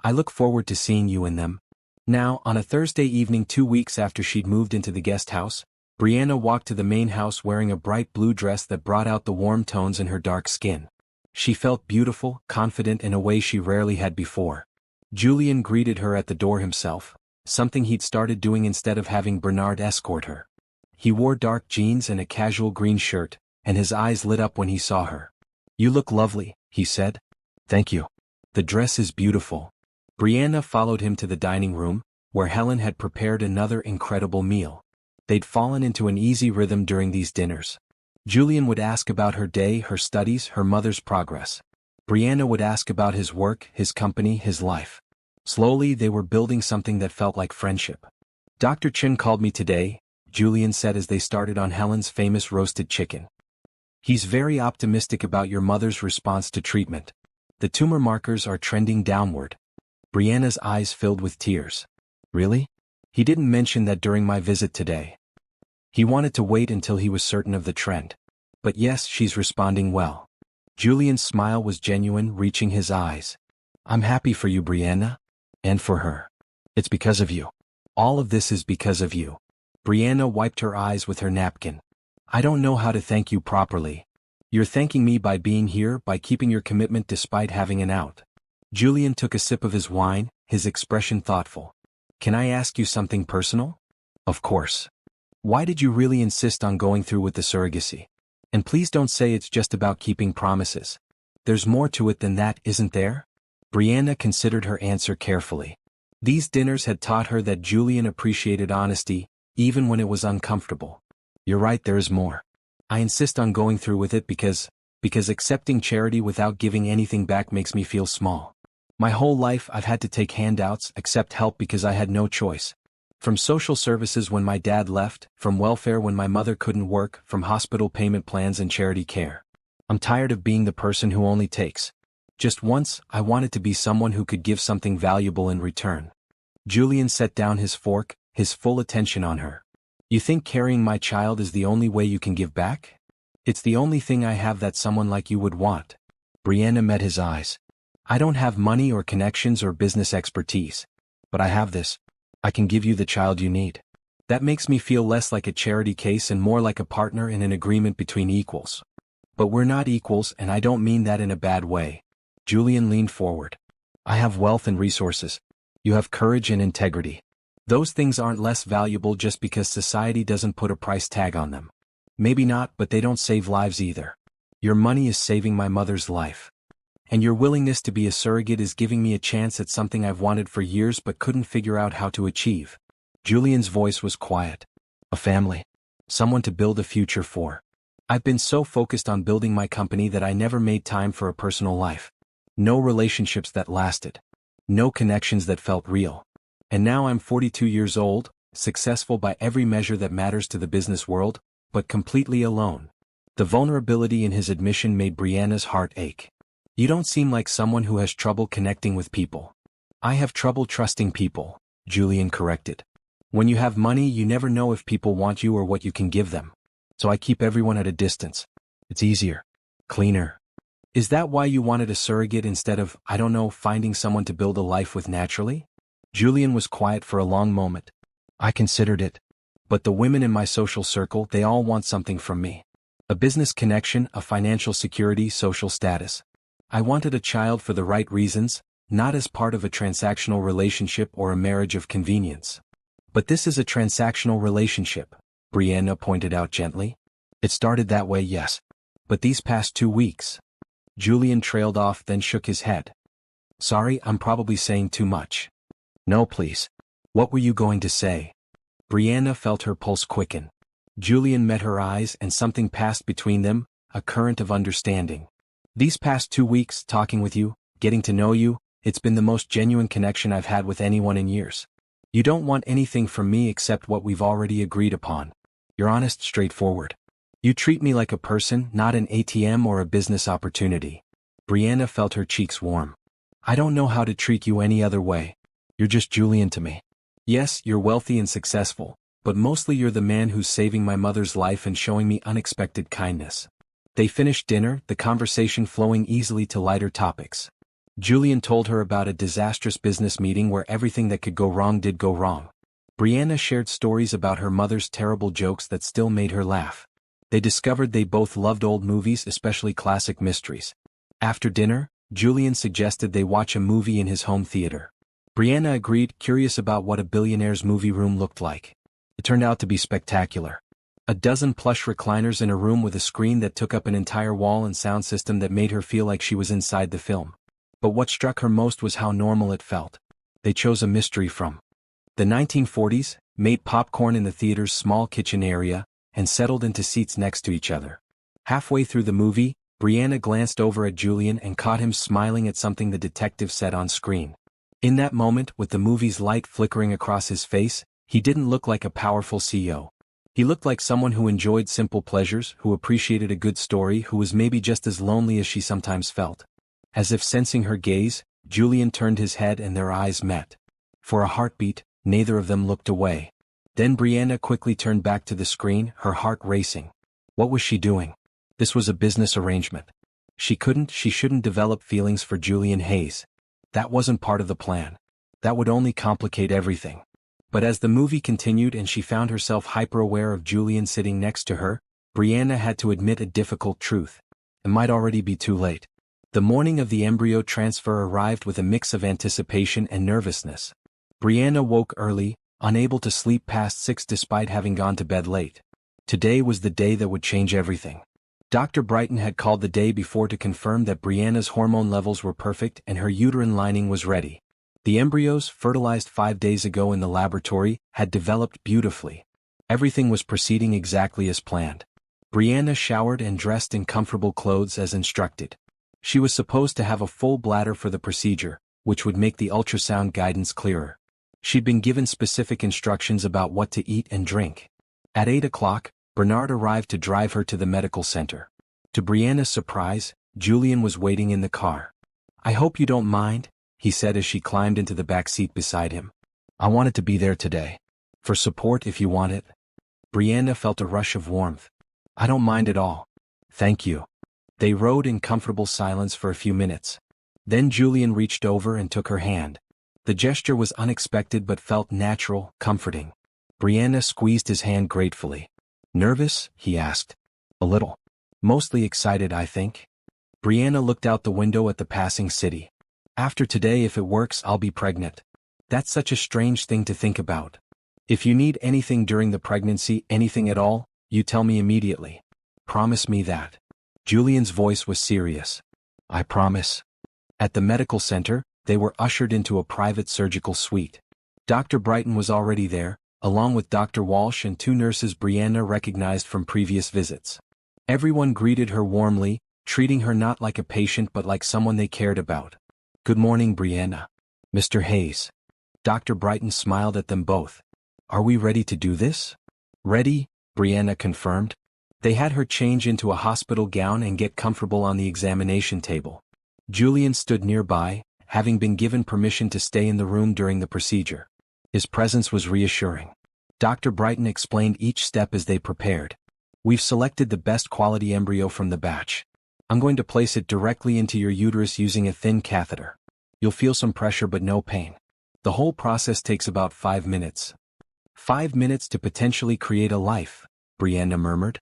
"I look forward to seeing you in them." Now, on a Thursday evening 2 weeks after she'd moved into the guest house, Brianna walked to the main house wearing a bright blue dress that brought out the warm tones in her dark skin. She felt beautiful, confident in a way she rarely had before. Julian greeted her at the door himself, something he'd started doing instead of having Bernard escort her. He wore dark jeans and a casual green shirt, and his eyes lit up when he saw her. "You look lovely," he said. "Thank you. The dress is beautiful." Brianna followed him to the dining room, where Helen had prepared another incredible meal. They'd fallen into an easy rhythm during these dinners. Julian would ask about her day, her studies, her mother's progress. Brianna would ask about his work, his company, his life. Slowly they were building something that felt like friendship. "Dr. Chin called me today," Julian said as they started on Helen's famous roasted chicken. "He's very optimistic about your mother's response to treatment. The tumor markers are trending downward." Brianna's eyes filled with tears. "Really? He didn't mention that during my visit today. He wanted to wait until he was certain of the trend. But yes, she's responding well." Julian's smile was genuine, reaching his eyes. "I'm happy for you, Brianna. And for her. It's because of you. All of this is because of you." Brianna wiped her eyes with her napkin. "I don't know how to thank you properly. You're thanking me by being here, by keeping your commitment despite having an out." Julian took a sip of his wine, his expression thoughtful. "Can I ask you something personal?" "Of course. Why did you really insist on going through with the surrogacy? And please don't say it's just about keeping promises. There's more to it than that, isn't there?" Brianna considered her answer carefully. These dinners had taught her that Julian appreciated honesty, even when it was uncomfortable. "You're right, there is more. I insist on going through with it because accepting charity without giving anything back makes me feel small. My whole life I've had to take handouts, accept help because I had no choice. From social services when my dad left, from welfare when my mother couldn't work, from hospital payment plans and charity care. I'm tired of being the person who only takes. Just once, I wanted to be someone who could give something valuable in return." Julian set down his fork, his full attention on her. "You think carrying my child is the only way you can give back? It's the only thing I have that someone like you would want." Brianna met his eyes. "I don't have money or connections or business expertise. But I have this. I can give you the child you need. That makes me feel less like a charity case and more like a partner in an agreement between equals." "But we're not equals, and I don't mean that in a bad way." Julian leaned forward. "I have wealth and resources. You have courage and integrity. Those things aren't less valuable just because society doesn't put a price tag on them. Maybe not, but they don't save lives either. Your money is saving my mother's life. And your willingness to be a surrogate is giving me a chance at something I've wanted for years but couldn't figure out how to achieve." Julian's voice was quiet. "A family. Someone to build a future for. I've been so focused on building my company that I never made time for a personal life. No relationships that lasted. No connections that felt real. And now I'm 42 years old, successful by every measure that matters to the business world, but completely alone." The vulnerability in his admission made Brianna's heart ache. "You don't seem like someone who has trouble connecting with people." "I have trouble trusting people," Julian corrected. "When you have money, you never know if people want you or what you can give them. So I keep everyone at a distance. It's easier. Cleaner." "Is that why you wanted a surrogate instead of, I don't know, finding someone to build a life with naturally?" Julian was quiet for a long moment. "I considered it. But the women in my social circle, they all want something from me. A business connection, a financial security, social status. I wanted a child for the right reasons, not as part of a transactional relationship or a marriage of convenience." "But this is a transactional relationship," Brianna pointed out gently. "It started that way, yes. But these past 2 weeks. Julian trailed off, then shook his head. Sorry, I'm probably saying too much. No, please. What were you going to say? Brianna felt her pulse quicken. Julian met her eyes and something passed between them, a current of understanding. These past 2 weeks, talking with you, getting to know you, it's been the most genuine connection I've had with anyone in years. You don't want anything from me except what we've already agreed upon. You're honest, straightforward. You treat me like a person, not an ATM or a business opportunity. Brianna felt her cheeks warm. I don't know how to treat you any other way. You're just Julian to me. Yes, you're wealthy and successful, but mostly you're the man who's saving my mother's life and showing me unexpected kindness. They finished dinner, the conversation flowing easily to lighter topics. Julian told her about a disastrous business meeting where everything that could go wrong did go wrong. Brianna shared stories about her mother's terrible jokes that still made her laugh. They discovered they both loved old movies, especially classic mysteries. After dinner, Julian suggested they watch a movie in his home theater. Brianna agreed, curious about what a billionaire's movie room looked like. It turned out to be spectacular. A dozen plush recliners in a room with a screen that took up an entire wall and sound system that made her feel like she was inside the film. But what struck her most was how normal it felt. They chose a mystery from the 1940s, made popcorn in the theater's small kitchen area, and settled into seats next to each other. Halfway through the movie, Brianna glanced over at Julian and caught him smiling at something the detective said on screen. In that moment, with the movie's light flickering across his face, he didn't look like a powerful CEO. He looked like someone who enjoyed simple pleasures, who appreciated a good story, who was maybe just as lonely as she sometimes felt. As if sensing her gaze, Julian turned his head and their eyes met. For a heartbeat, neither of them looked away. Then Brianna quickly turned back to the screen, her heart racing. What was she doing? This was a business arrangement. She shouldn't develop feelings for Julian Hayes. That wasn't part of the plan. That would only complicate everything. But as the movie continued and she found herself hyper-aware of Julian sitting next to her, Brianna had to admit a difficult truth. It might already be too late. The morning of the embryo transfer arrived with a mix of anticipation and nervousness. Brianna woke early, unable to sleep past 6 despite having gone to bed late. Today was the day that would change everything. Dr. Brighton had called the day before to confirm that Brianna's hormone levels were perfect and her uterine lining was ready. The embryos, fertilized 5 days ago in the laboratory, had developed beautifully. Everything was proceeding exactly as planned. Brianna showered and dressed in comfortable clothes as instructed. She was supposed to have a full bladder for the procedure, which would make the ultrasound guidance clearer. She'd been given specific instructions about what to eat and drink. At 8 o'clock, Bernard arrived to drive her to the medical center. To Brianna's surprise, Julian was waiting in the car. I hope you don't mind, he said as she climbed into the back seat beside him. I wanted to be there today. For support if you want it. Brianna felt a rush of warmth. I don't mind at all. Thank you. They rode in comfortable silence for a few minutes. Then Julian reached over and took her hand. The gesture was unexpected but felt natural, comforting. Brianna squeezed his hand gratefully. Nervous? He asked. A little. Mostly excited, I think. Brianna looked out the window at the passing city. After today, if it works, I'll be pregnant. That's such a strange thing to think about. If you need anything during the pregnancy, anything at all, you tell me immediately. Promise me that. Julian's voice was serious. I promise. At the medical center, they were ushered into a private surgical suite. Dr. Brighton was already there, along with Dr. Walsh and 2 nurses Brianna recognized from previous visits. Everyone greeted her warmly, treating her not like a patient but like someone they cared about. Good morning, Brianna. Mr. Hayes. Dr. Brighton smiled at them both. Are we ready to do this? Ready, Brianna confirmed. They had her change into a hospital gown and get comfortable on the examination table. Julian stood nearby, having been given permission to stay in the room during the procedure. His presence was reassuring. Dr. Brighton explained each step as they prepared. We've selected the best quality embryo from the batch. I'm going to place it directly into your uterus using a thin catheter. You'll feel some pressure but no pain. The whole process takes about 5 minutes. 5 minutes to potentially create a life, Brianna murmured.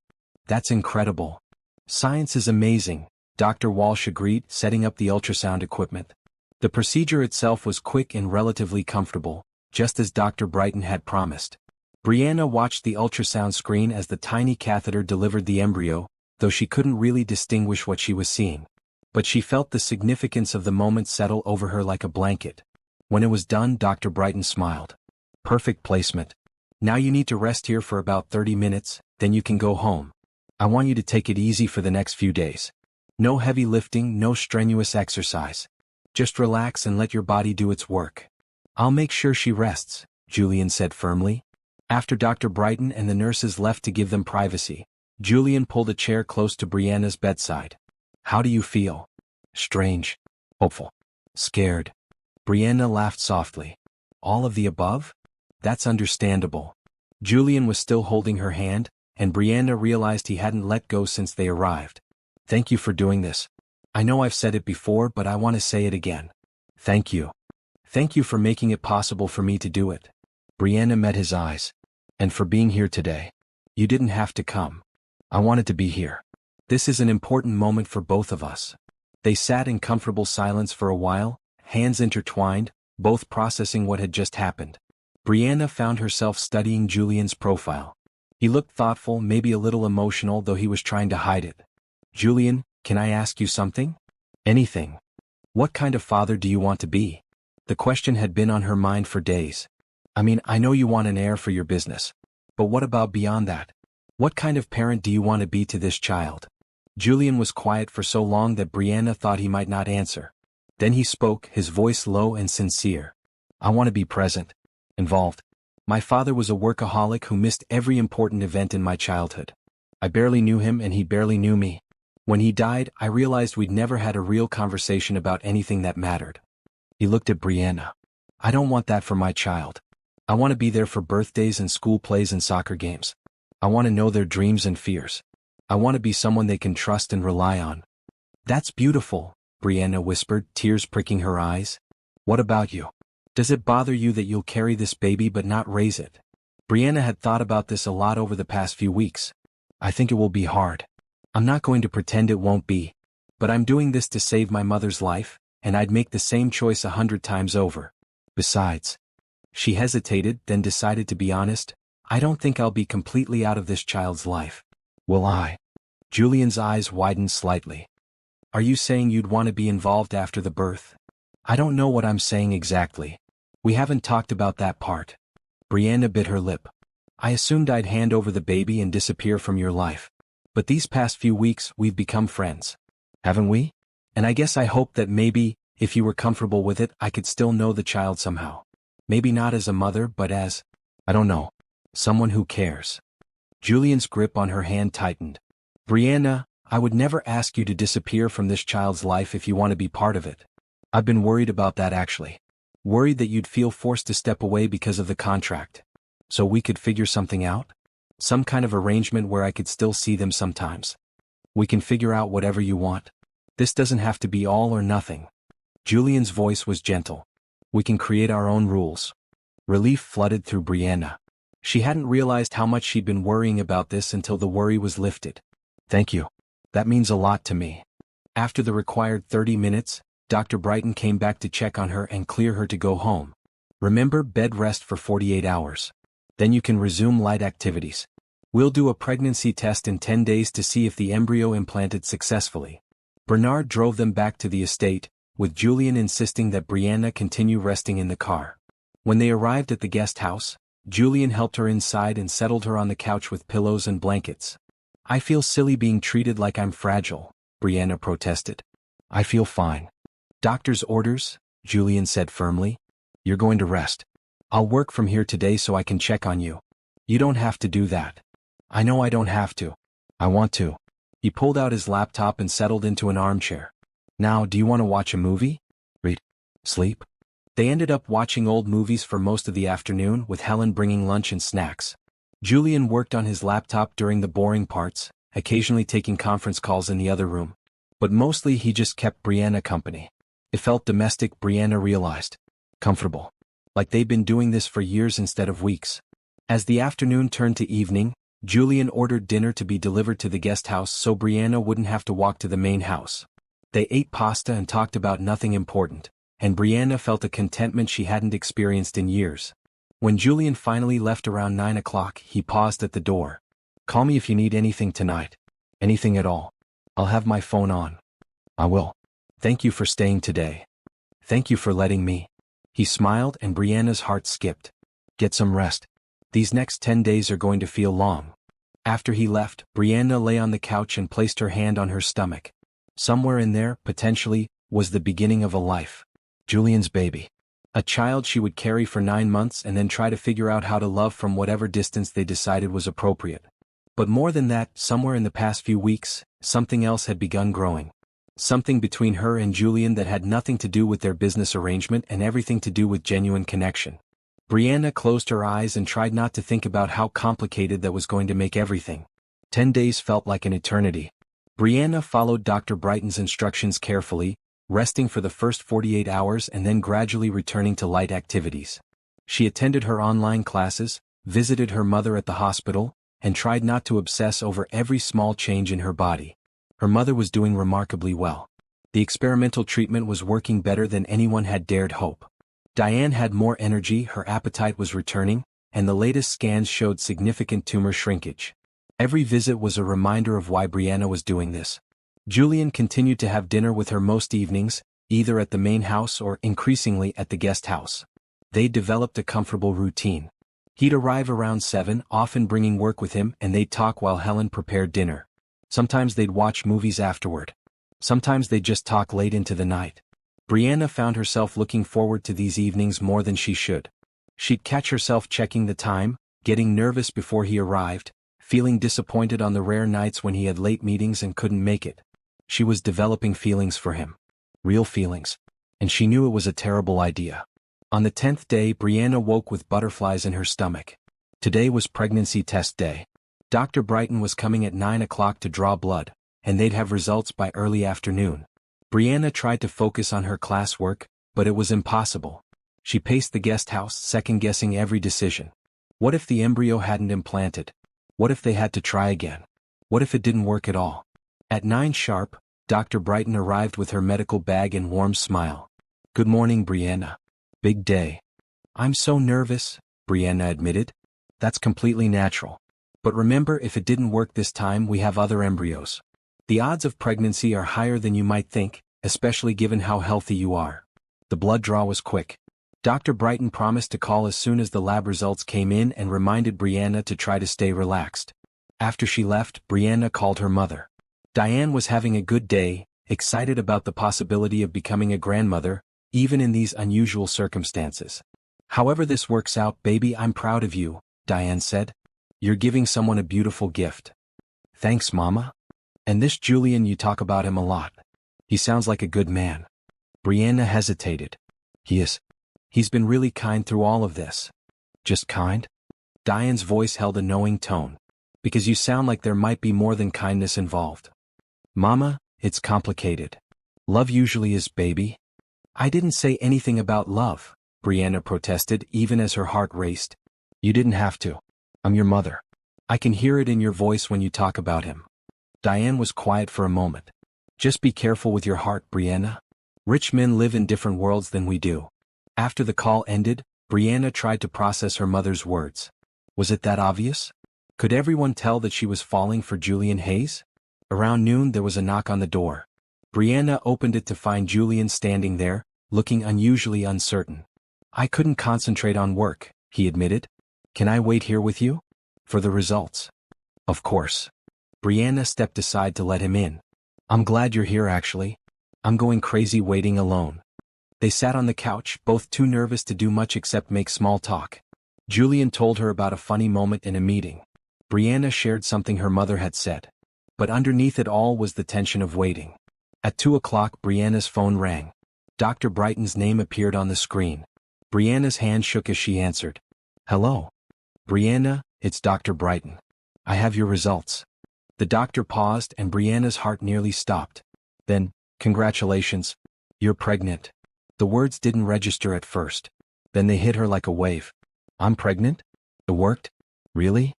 That's incredible. Science is amazing, Dr. Walsh agreed, setting up the ultrasound equipment. The procedure itself was quick and relatively comfortable, just as Dr. Brighton had promised. Brianna watched the ultrasound screen as the tiny catheter delivered the embryo, though she couldn't really distinguish what she was seeing. but she felt the significance of the moment settle over her like a blanket. When it was done, Dr. Brighton smiled. Perfect placement. Now you need to rest here for about 30 minutes, then you can go home. I want you to take it easy for the next few days. No heavy lifting, no strenuous exercise. Just relax and let your body do its work. I'll make sure she rests, Julian said firmly. After Dr. Brighton and the nurses left to give them privacy, Julian pulled a chair close to Brianna's bedside. How do you feel? Strange. Hopeful. Scared. Brianna laughed softly. All of the above? That's understandable. Julian was still holding her hand, and Brianna realized he hadn't let go since they arrived. Thank you for doing this. I know I've said it before, but I want to say it again. Thank you. Thank you for making it possible for me to do it. Brianna met his eyes. And for being here today. You didn't have to come. I wanted to be here. This is an important moment for both of us. They sat in comfortable silence for a while, hands intertwined, both processing what had just happened. Brianna found herself studying Julian's profile. He looked thoughtful, maybe a little emotional, though he was trying to hide it. Julian, can I ask you something? Anything. What kind of father do you want to be? The question had been on her mind for days. I mean, I know you want an heir for your business. But what about beyond that? What kind of parent do you want to be to this child? Julian was quiet for so long that Brianna thought he might not answer. Then he spoke, his voice low and sincere. I want to be present. Involved. My father was a workaholic who missed every important event in my childhood. I barely knew him and he barely knew me. When he died, I realized we'd never had a real conversation about anything that mattered. He looked at Brianna. I don't want that for my child. I want to be there for birthdays and school plays and soccer games. I want to know their dreams and fears. I want to be someone they can trust and rely on. That's beautiful, Brianna whispered, tears pricking her eyes. What about you? Does it bother you that you'll carry this baby but not raise it? Brianna had thought about this a lot over the past few weeks. I think it will be hard. I'm not going to pretend it won't be. But I'm doing this to save my mother's life, and I'd make the same choice 100 times over. Besides. She hesitated, then decided to be honest. I don't think I'll be completely out of this child's life. Will I? Julian's eyes widened slightly. Are you saying you'd want to be involved after the birth? I don't know what I'm saying exactly. We haven't talked about that part. Brianna bit her lip. I assumed I'd hand over the baby and disappear from your life. But these past few weeks, we've become friends. Haven't we? And I guess I hoped that maybe, if you were comfortable with it, I could still know the child somehow. Maybe not as a mother, but as, I don't know, someone who cares. Julian's grip on her hand tightened. Brianna, I would never ask you to disappear from this child's life if you want to be part of it. I've been worried about that actually. Worried that you'd feel forced to step away because of the contract. So we could figure something out? Some kind of arrangement where I could still see them sometimes. We can figure out whatever you want. This doesn't have to be all or nothing. Julian's voice was gentle. We can create our own rules. Relief flooded through Brianna. She hadn't realized how much she'd been worrying about this until the worry was lifted. Thank you. That means a lot to me. After the required 30 minutes, Dr. Brighton came back to check on her and clear her to go home. Remember, bed rest for 48 hours. Then you can resume light activities. We'll do a pregnancy test in 10 days to see if the embryo implanted successfully. Bernard drove them back to the estate, with Julian insisting that Brianna continue resting in the car. When they arrived at the guest house, Julian helped her inside and settled her on the couch with pillows and blankets. I feel silly being treated like I'm fragile, Brianna protested. I feel fine. Doctor's orders, Julian said firmly. You're going to rest. I'll work from here today so I can check on you. You don't have to do that. I know I don't have to. I want to. He pulled out his laptop and settled into an armchair. Now, do you want to watch a movie? Read? Sleep? They ended up watching old movies for most of the afternoon, with Helen bringing lunch and snacks. Julian worked on his laptop during the boring parts, occasionally taking conference calls in the other room. But mostly he just kept Brianna company. It felt domestic, Brianna realized. Comfortable. Like they'd been doing this for years instead of weeks. As the afternoon turned to evening, Julian ordered dinner to be delivered to the guest house so Brianna wouldn't have to walk to the main house. They ate pasta and talked about nothing important, and Brianna felt a contentment she hadn't experienced in years. When Julian finally left around 9 o'clock, he paused at the door. Call me if you need anything tonight. Anything at all. I'll have my phone on. I will. Thank you for staying today. Thank you for letting me. He smiled and Brianna's heart skipped. Get some rest. These next 10 days are going to feel long. After he left, Brianna lay on the couch and placed her hand on her stomach. Somewhere in there, potentially, was the beginning of a life. Julian's baby. A child she would carry for 9 months and then try to figure out how to love from whatever distance they decided was appropriate. But more than that, somewhere in the past few weeks, something else had begun growing. Something between her and Julian that had nothing to do with their business arrangement and everything to do with genuine connection. Brianna closed her eyes and tried not to think about how complicated that was going to make everything. 10 days felt like an eternity. Brianna followed Dr. Brighton's instructions carefully, resting for the first 48 hours and then gradually returning to light activities. She attended her online classes, visited her mother at the hospital, and tried not to obsess over every small change in her body. Her mother was doing remarkably well. The experimental treatment was working better than anyone had dared hope. Diane had more energy, her appetite was returning, and the latest scans showed significant tumor shrinkage. Every visit was a reminder of why Brianna was doing this. Julian continued to have dinner with her most evenings, either at the main house or increasingly at the guest house. They developed a comfortable routine. He'd arrive around 7, often bringing work with him, and they'd talk while Helen prepared dinner. Sometimes they'd watch movies afterward. Sometimes they'd just talk late into the night. Brianna found herself looking forward to these evenings more than she should. She'd catch herself checking the time, getting nervous before he arrived, feeling disappointed on the rare nights when he had late meetings and couldn't make it. She was developing feelings for him. Real feelings. And she knew it was a terrible idea. On the 10th day, Brianna woke with butterflies in her stomach. Today was pregnancy test day. Dr. Brighton was coming at 9 o'clock to draw blood, and they'd have results by early afternoon. Brianna tried to focus on her classwork, but it was impossible. She paced the guest house, second-guessing every decision. What if the embryo hadn't implanted? What if they had to try again? What if it didn't work at all? At 9 sharp, Dr. Brighton arrived with her medical bag and warm smile. Good morning, Brianna. Big day. I'm so nervous, Brianna admitted. That's completely natural. But remember, if it didn't work this time, we have other embryos. The odds of pregnancy are higher than you might think, especially given how healthy you are. The blood draw was quick. Dr. Brighton promised to call as soon as the lab results came in and reminded Brianna to try to stay relaxed. After she left, Brianna called her mother. Diane was having a good day, excited about the possibility of becoming a grandmother, even in these unusual circumstances. However this works out, baby, I'm proud of you, Diane said. You're giving someone a beautiful gift. Thanks, Mama. And this Julian, you talk about him a lot. He sounds like a good man. Brianna hesitated. He is. He's been really kind through all of this. Just kind? Diane's voice held a knowing tone. Because you sound like there might be more than kindness involved. Mama, it's complicated. Love usually is, baby. I didn't say anything about love, Brianna protested even as her heart raced. You didn't have to. I'm your mother. I can hear it in your voice when you talk about him. Diane was quiet for a moment. Just be careful with your heart, Brianna. Rich men live in different worlds than we do. After the call ended, Brianna tried to process her mother's words. Was it that obvious? Could everyone tell that she was falling for Julian Hayes? Around noon there was a knock on the door. Brianna opened it to find Julian standing there, looking unusually uncertain. I couldn't concentrate on work, he admitted. Can I wait here with you? For the results? Of course. Brianna stepped aside to let him in. I'm glad you're here actually. I'm going crazy waiting alone. They sat on the couch, both too nervous to do much except make small talk. Julian told her about a funny moment in a meeting. Brianna shared something her mother had said. But underneath it all was the tension of waiting. At 2 o'clock, Brianna's phone rang. Dr. Brighton's name appeared on the screen. Brianna's hand shook as she answered. Hello. Brianna, it's Dr. Brighton. I have your results. The doctor paused and Brianna's heart nearly stopped. Then, congratulations. You're pregnant. The words didn't register at first. Then they hit her like a wave. I'm pregnant? It worked? Really?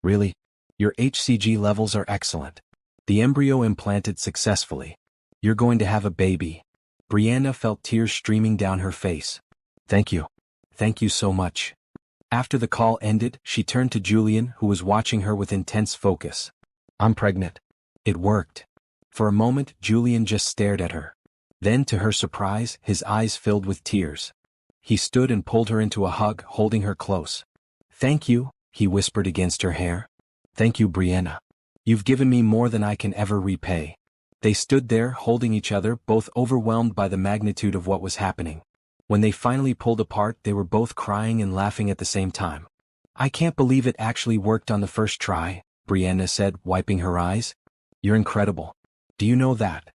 Really? Your HCG levels are excellent. The embryo implanted successfully. You're going to have a baby. Brianna felt tears streaming down her face. Thank you. Thank you so much. After the call ended, she turned to Julian, who was watching her with intense focus. I'm pregnant. It worked. For a moment, Julian just stared at her. Then to her surprise, his eyes filled with tears. He stood and pulled her into a hug, holding her close. "Thank you," he whispered against her hair. "Thank you, Brianna. You've given me more than I can ever repay." They stood there, holding each other, both overwhelmed by the magnitude of what was happening. When they finally pulled apart, they were both crying and laughing at the same time. "I can't believe it actually worked on the first try," Brianna said, wiping her eyes. "You're incredible. Do you know that?"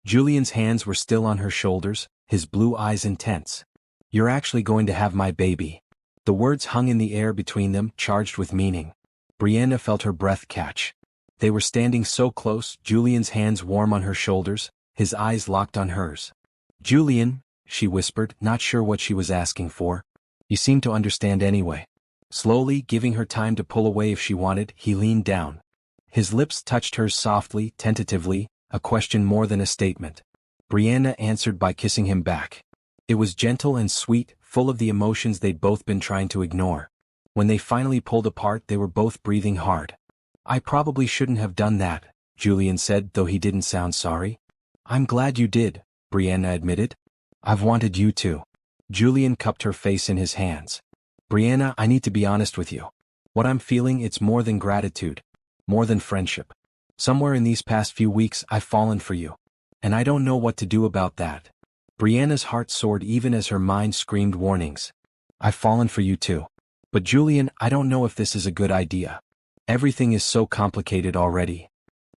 Julian's hands were still on her shoulders, his blue eyes intense. "You're actually going to have my baby." The words hung in the air between them, charged with meaning. Brianna felt her breath catch. They were standing so close, Julian's hands warm on her shoulders, his eyes locked on hers. "Julian," she whispered, not sure what she was asking for. "You seem to understand anyway." Slowly, giving her time to pull away if she wanted, he leaned down. His lips touched hers softly, tentatively, a question more than a statement. Brianna answered by kissing him back. It was gentle and sweet, full of the emotions they'd both been trying to ignore. When they finally pulled apart, they were both breathing hard. "I probably shouldn't have done that," Julian said, though he didn't sound sorry. "I'm glad you did," Brianna admitted. "I've wanted you to." Julian cupped her face in his hands. "Brianna, I need to be honest with you. What I'm feeling, it's more than gratitude. More than friendship. Somewhere in these past few weeks, I've fallen for you. And I don't know what to do about that." Brianna's heart soared even as her mind screamed warnings. "I've fallen for you too. But Julian, I don't know if this is a good idea. Everything is so complicated already."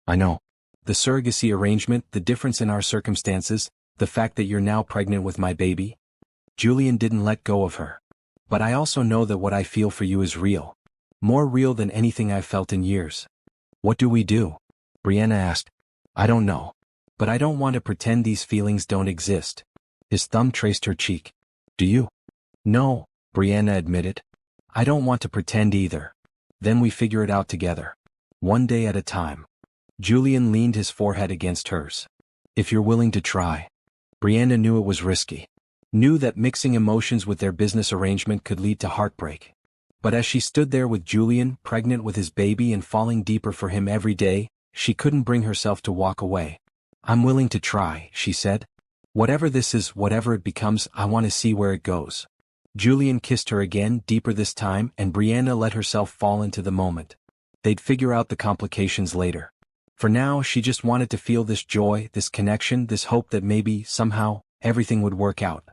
"I know. The surrogacy arrangement, the difference in our circumstances, the fact that you're now pregnant with my baby." Julian didn't let go of her. "But I also know that what I feel for you is real. More real than anything I've felt in years." "What do we do?" Brianna asked. "I don't know. But I don't want to pretend these feelings don't exist." His thumb traced her cheek. "Do you?" "No," Brianna admitted. "I don't want to pretend either. Then we figure it out together. One day at a time." Julian leaned his forehead against hers. "If you're willing to try." Brianna knew it was risky. Knew that mixing emotions with their business arrangement could lead to heartbreak. But as she stood there with Julian, pregnant with his baby and falling deeper for him every day, she couldn't bring herself to walk away. "I'm willing to try," she said. "Whatever this is, whatever it becomes, I want to see where it goes." Julian kissed her again, deeper this time, and Brianna let herself fall into the moment. They'd figure out the complications later. For now, she just wanted to feel this joy, this connection, this hope that maybe, somehow, everything would work out.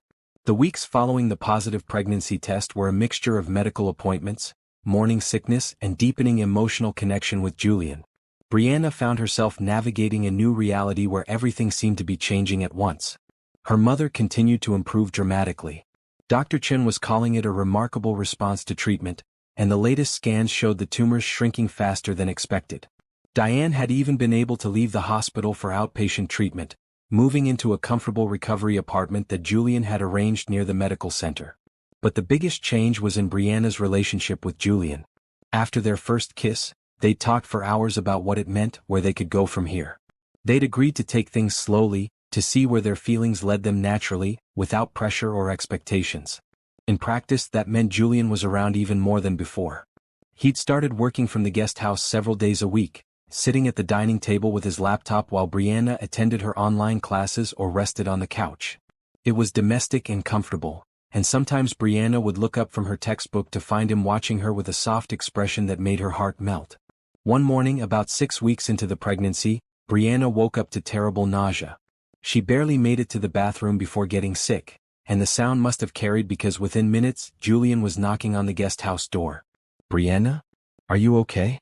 The weeks following the positive pregnancy test were a mixture of medical appointments, morning sickness, and deepening emotional connection with Julian. Brianna found herself navigating a new reality where everything seemed to be changing at once. Her mother continued to improve dramatically. Dr. Chen was calling it a remarkable response to treatment, and the latest scans showed the tumors shrinking faster than expected. Diane had even been able to leave the hospital for outpatient treatment, moving into a comfortable recovery apartment that Julian had arranged near the medical center. But the biggest change was in Brianna's relationship with Julian. After their first kiss, they talked for hours about what it meant, where they could go from here. They'd agreed to take things slowly, to see where their feelings led them naturally, without pressure or expectations. In practice, that meant Julian was around even more than before. He'd started working from the guest house several days a week, sitting at the dining table with his laptop while Brianna attended her online classes or rested on the couch. It was domestic and comfortable, and sometimes Brianna would look up from her textbook to find him watching her with a soft expression that made her heart melt. One morning, about 6 weeks into the pregnancy, Brianna woke up to terrible nausea. She barely made it to the bathroom before getting sick, and the sound must have carried because within minutes, Julian was knocking on the guest house door. "Brianna? Are you okay?"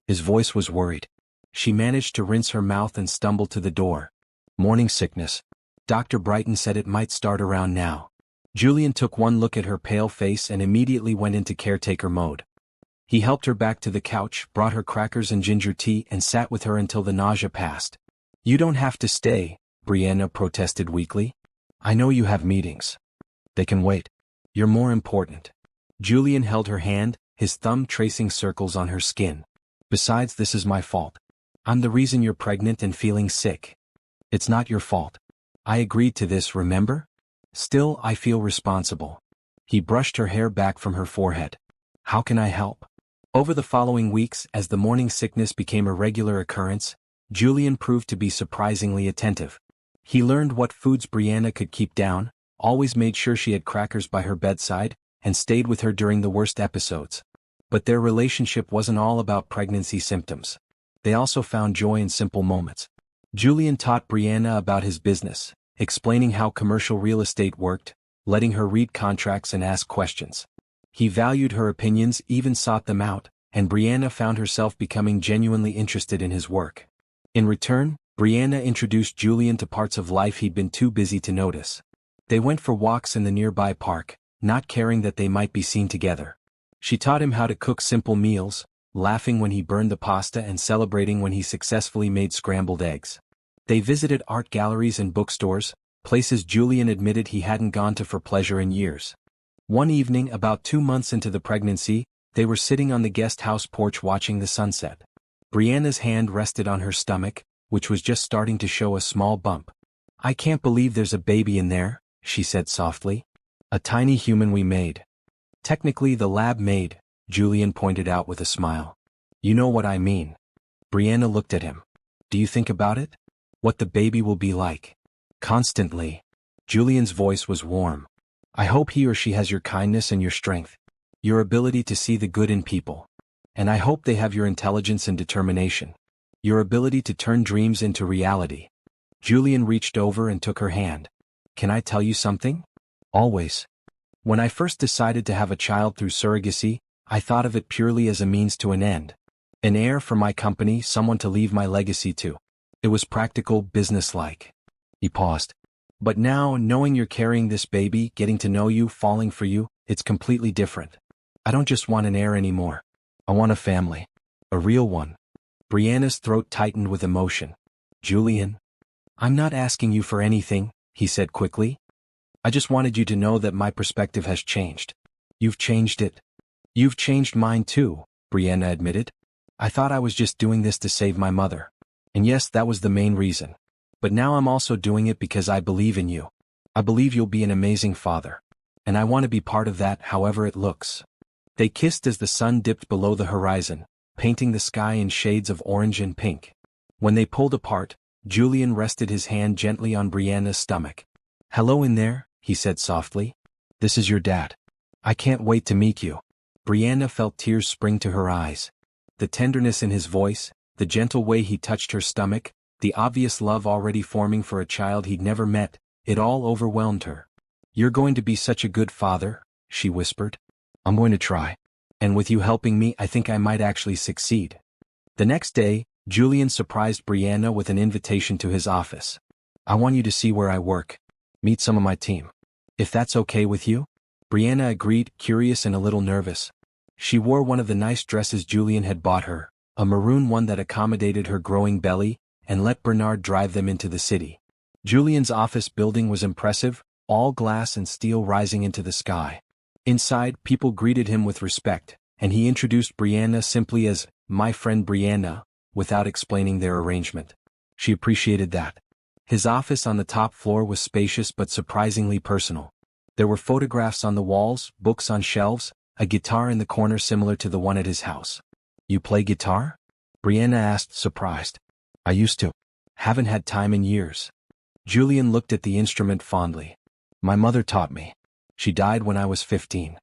His voice was worried. She managed to rinse her mouth and stumbled to the door. "Morning sickness. Dr. Brighton said it might start around now." Julian took one look at her pale face and immediately went into caretaker mode. He helped her back to the couch, brought her crackers and ginger tea, and sat with her until the nausea passed. "You don't have to stay," Brianna protested weakly. "I know you have meetings. They can wait. You're more important." Julian held her hand, his thumb tracing circles on her skin. "Besides, this is my fault. I'm the reason you're pregnant and feeling sick. It's not your fault. I agreed to this, remember? Still, I feel responsible." He brushed her hair back from her forehead. "How can I help?" Over the following weeks, as the morning sickness became a regular occurrence, Julian proved to be surprisingly attentive. He learned what foods Brianna could keep down, always made sure she had crackers by her bedside, and stayed with her during the worst episodes. But their relationship wasn't all about pregnancy symptoms. They also found joy in simple moments. Julian taught Brianna about his business, explaining how commercial real estate worked, letting her read contracts and ask questions. He valued her opinions, even sought them out, and Brianna found herself becoming genuinely interested in his work. In return, Brianna introduced Julian to parts of life he'd been too busy to notice. They went for walks in the nearby park, not caring that they might be seen together. She taught him how to cook simple meals, laughing when he burned the pasta and celebrating when he successfully made scrambled eggs. They visited art galleries and bookstores, places Julian admitted he hadn't gone to for pleasure in years. One evening, about 2 months into the pregnancy, they were sitting on the guest house porch watching the sunset. Brianna's hand rested on her stomach, which was just starting to show a small bump. "I can't believe there's a baby in there," she said softly. "A tiny human we made." "Technically the lab made," Julian pointed out with a smile. "You know what I mean." Brianna looked at him. "Do you think about it? What the baby will be like?" "Constantly." Julian's voice was warm. "I hope he or she has your kindness and your strength. Your ability to see the good in people. And I hope they have your intelligence and determination. Your ability to turn dreams into reality." Julian reached over and took her hand. "Can I tell you something?" "Always." "When I first decided to have a child through surrogacy, I thought of it purely as a means to an end. An heir for my company, someone to leave my legacy to. It was practical, businesslike." He paused. "But now, knowing you're carrying this baby, getting to know you, falling for you, it's completely different. I don't just want an heir anymore. I want a family. A real one." Brianna's throat tightened with emotion. "Julian, I'm not asking you for anything," he said quickly. "I just wanted you to know that my perspective has changed. You've changed it." "You've changed mine too," Brianna admitted. "I thought I was just doing this to save my mother. And yes, that was the main reason. But now I'm also doing it because I believe in you. I believe you'll be an amazing father. And I want to be part of that, however it looks." They kissed as the sun dipped below the horizon, painting the sky in shades of orange and pink. When they pulled apart, Julian rested his hand gently on Brianna's stomach. "Hello in there," he said softly. "This is your dad. I can't wait to meet you." Brianna felt tears spring to her eyes. The tenderness in his voice, the gentle way he touched her stomach, the obvious love already forming for a child he'd never met, it all overwhelmed her. "You're going to be such a good father," she whispered. "I'm going to try. And with you helping me, I think I might actually succeed." The next day, Julian surprised Brianna with an invitation to his office. "I want you to see where I work. Meet some of my team. If that's okay with you?" Brianna agreed, curious and a little nervous. She wore one of the nice dresses Julian had bought her, a maroon one that accommodated her growing belly, and let Bernard drive them into the city. Julian's office building was impressive, all glass and steel rising into the sky. Inside, people greeted him with respect, and he introduced Brianna simply as, "My friend Brianna," without explaining their arrangement. She appreciated that. His office on the top floor was spacious but surprisingly personal. There were photographs on the walls, books on shelves, a guitar in the corner similar to the one at his house. "You play guitar?" Brianna asked, surprised. "I used to. Haven't had time in years." Julian looked at the instrument fondly. "My mother taught me. She died when I was 15.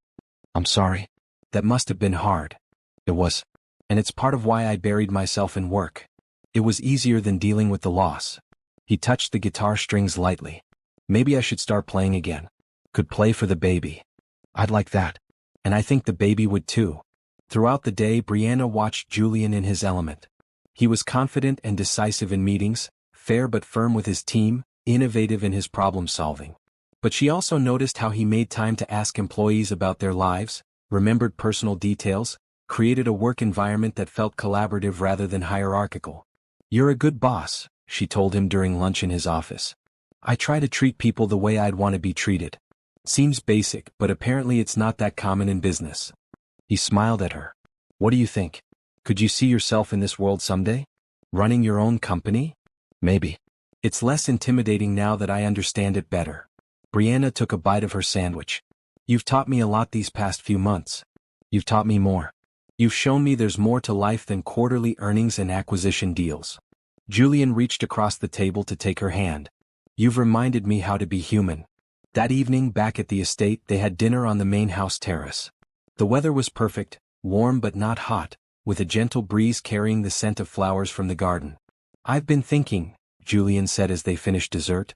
I'm sorry. That must have been hard." "It was. And it's part of why I buried myself in work. It was easier than dealing with the loss." He touched the guitar strings lightly. "Maybe I should start playing again. Could play for the baby." "I'd like that. And I think the baby would too." Throughout the day, Brianna watched Julian in his element. He was confident and decisive in meetings, fair but firm with his team, innovative in his problem-solving. But she also noticed how he made time to ask employees about their lives, remembered personal details, created a work environment that felt collaborative rather than hierarchical. "You're a good boss," she told him during lunch in his office. "I try to treat people the way I'd want to be treated. Seems basic, but apparently it's not that common in business." He smiled at her. "What do you think? Could you see yourself in this world someday? Running your own company?" "Maybe. It's less intimidating now that I understand it better." Brianna took a bite of her sandwich. "You've taught me a lot these past few months. You've taught me more. You've shown me there's more to life than quarterly earnings and acquisition deals." Julian reached across the table to take her hand. You've reminded me how to be human. That evening back at the estate they had dinner on the main house terrace. The weather was perfect, warm but not hot, with a gentle breeze carrying the scent of flowers from the garden. I've been thinking, Julian said as they finished dessert,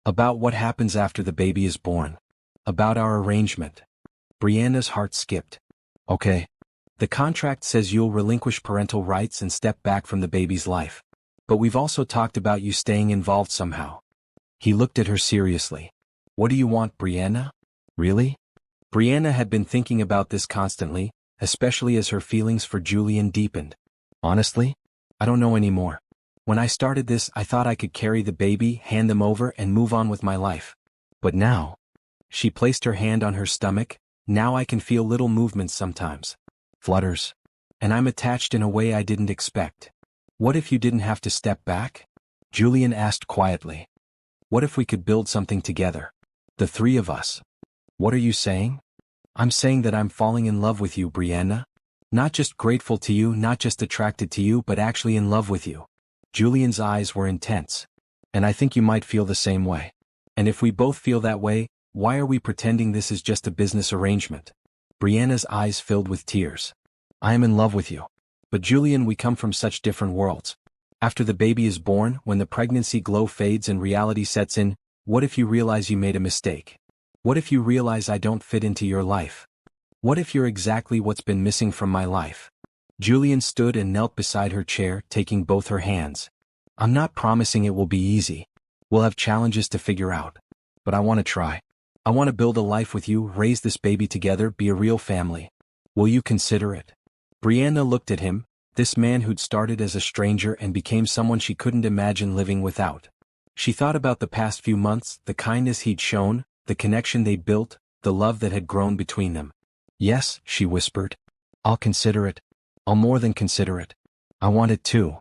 about what happens after the baby is born. About our arrangement. Brianna's heart skipped. Okay. The contract says you'll relinquish parental rights and step back from the baby's life. But we've also talked about you staying involved somehow. He looked at her seriously. What do you want, Brianna? Really? Brianna had been thinking about this constantly, especially as her feelings for Julian deepened. Honestly? I don't know anymore. When I started this, I thought I could carry the baby, hand them over, and move on with my life. But now... She placed her hand on her stomach. Now I can feel little movements sometimes. Flutters. And I'm attached in a way I didn't expect. What if you didn't have to step back? Julian asked quietly. What if we could build something together? The three of us. What are you saying? I'm saying that I'm falling in love with you, Brianna. Not just grateful to you, not just attracted to you, but actually in love with you. Julian's eyes were intense. And I think you might feel the same way. And if we both feel that way, why are we pretending this is just a business arrangement? Brianna's eyes filled with tears. I am in love with you. But Julian, we come from such different worlds. After the baby is born, when the pregnancy glow fades and reality sets in, what if you realize you made a mistake? What if you realize I don't fit into your life? What if you're exactly what's been missing from my life? Julian stood and knelt beside her chair, taking both her hands. I'm not promising it will be easy. We'll have challenges to figure out. But I want to try. I want to build a life with you, raise this baby together, be a real family. Will you consider it? Brianna looked at him, this man who'd started as a stranger and became someone she couldn't imagine living without. She thought about the past few months, the kindness he'd shown, the connection they'd built, the love that had grown between them. Yes, she whispered. I'll consider it. I'll more than consider it. I want it too.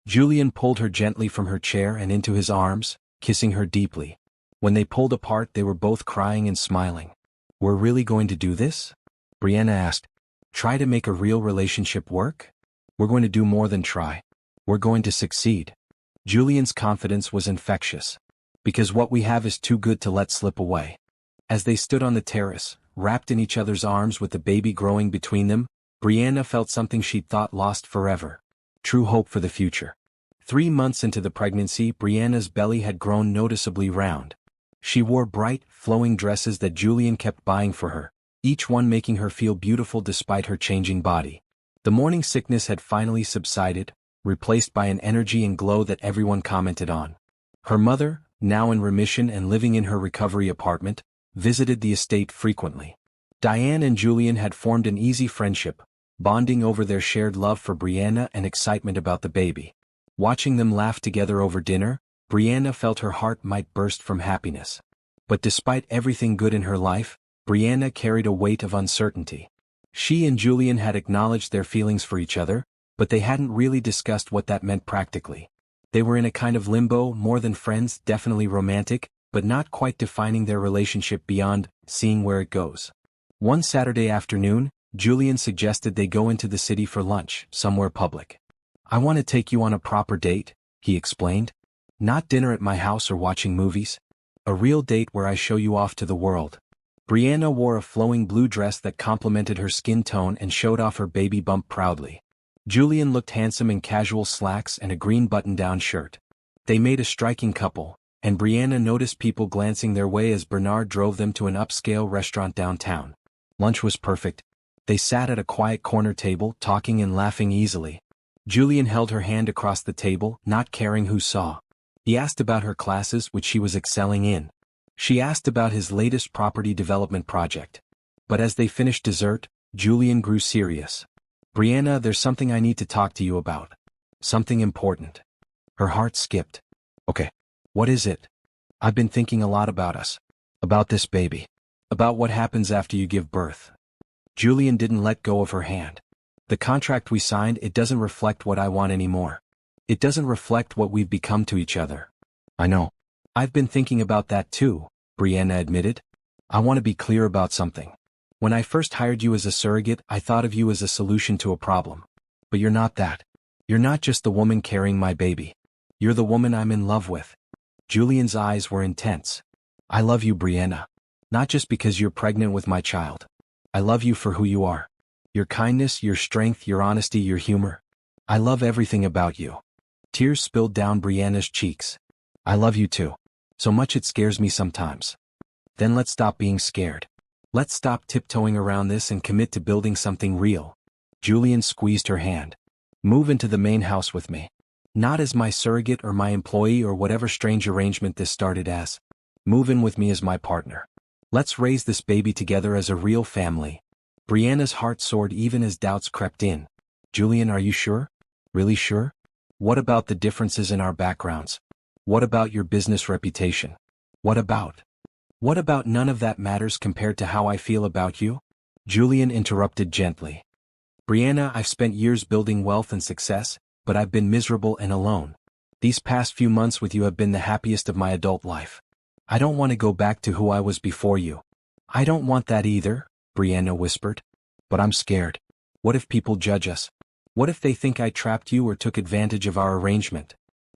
Julian pulled her gently from her chair and into his arms, kissing her deeply. When they pulled apart, they were both crying and smiling. We're really going to do this? Brianna asked. Try to make a real relationship work? We're going to do more than try. We're going to succeed. Julian's confidence was infectious. Because what we have is too good to let slip away. As they stood on the terrace, wrapped in each other's arms with the baby growing between them, Brianna felt something she'd thought lost forever. True hope for the future. 3 months into the pregnancy, Brianna's belly had grown noticeably round. She wore bright, flowing dresses that Julian kept buying for her, each one making her feel beautiful despite her changing body. The morning sickness had finally subsided, replaced by an energy and glow that everyone commented on. Her mother, now in remission and living in her recovery apartment, visited the estate frequently. Diane and Julian had formed an easy friendship, bonding over their shared love for Brianna and excitement about the baby. Watching them laugh together over dinner, Brianna felt her heart might burst from happiness. But despite everything good in her life, Brianna carried a weight of uncertainty. She and Julian had acknowledged their feelings for each other, but they hadn't really discussed what that meant practically. They were in a kind of limbo, more than friends, definitely romantic, but not quite defining their relationship beyond seeing where it goes. One Saturday afternoon, Julian suggested they go into the city for lunch, somewhere public. I want to take you on a proper date, he explained. Not dinner at my house or watching movies. A real date where I show you off to the world. Brianna wore a flowing blue dress that complemented her skin tone and showed off her baby bump proudly. Julian looked handsome in casual slacks and a green button-down shirt. They made a striking couple, and Brianna noticed people glancing their way as Bernard drove them to an upscale restaurant downtown. Lunch was perfect. They sat at a quiet corner table, talking and laughing easily. Julian held her hand across the table, not caring who saw. He asked about her classes, which she was excelling in. She asked about his latest property development project. But as they finished dessert, Julian grew serious. Brianna, there's something I need to talk to you about. Something important. Her heart skipped. Okay. What is it? I've been thinking a lot about us. About this baby. About what happens after you give birth. Julian didn't let go of her hand. The contract we signed, it doesn't reflect what I want anymore. It doesn't reflect what we've become to each other. I know. I've been thinking about that too, Brianna admitted. I want to be clear about something. When I first hired you as a surrogate, I thought of you as a solution to a problem. But you're not that. You're not just the woman carrying my baby. You're the woman I'm in love with. Julian's eyes were intense. I love you, Brianna. Not just because you're pregnant with my child. I love you for who you are. Your kindness, your strength, your honesty, your humor. I love everything about you. Tears spilled down Brianna's cheeks. I love you too. So much it scares me sometimes. Then let's stop being scared. Let's stop tiptoeing around this and commit to building something real. Julian squeezed her hand. Move into the main house with me. Not as my surrogate or my employee or whatever strange arrangement this started as. Move in with me as my partner. Let's raise this baby together as a real family. Brianna's heart soared even as doubts crept in. Julian, are you sure? Really sure? What about the differences in our backgrounds? What about your business reputation? What about none of that matters compared to how I feel about you? Julian interrupted gently. Brianna, I've spent years building wealth and success, but I've been miserable and alone. These past few months with you have been the happiest of my adult life. I don't want to go back to who I was before you. I don't want that either, Brianna whispered. But I'm scared. What if people judge us? What if they think I trapped you or took advantage of our arrangement?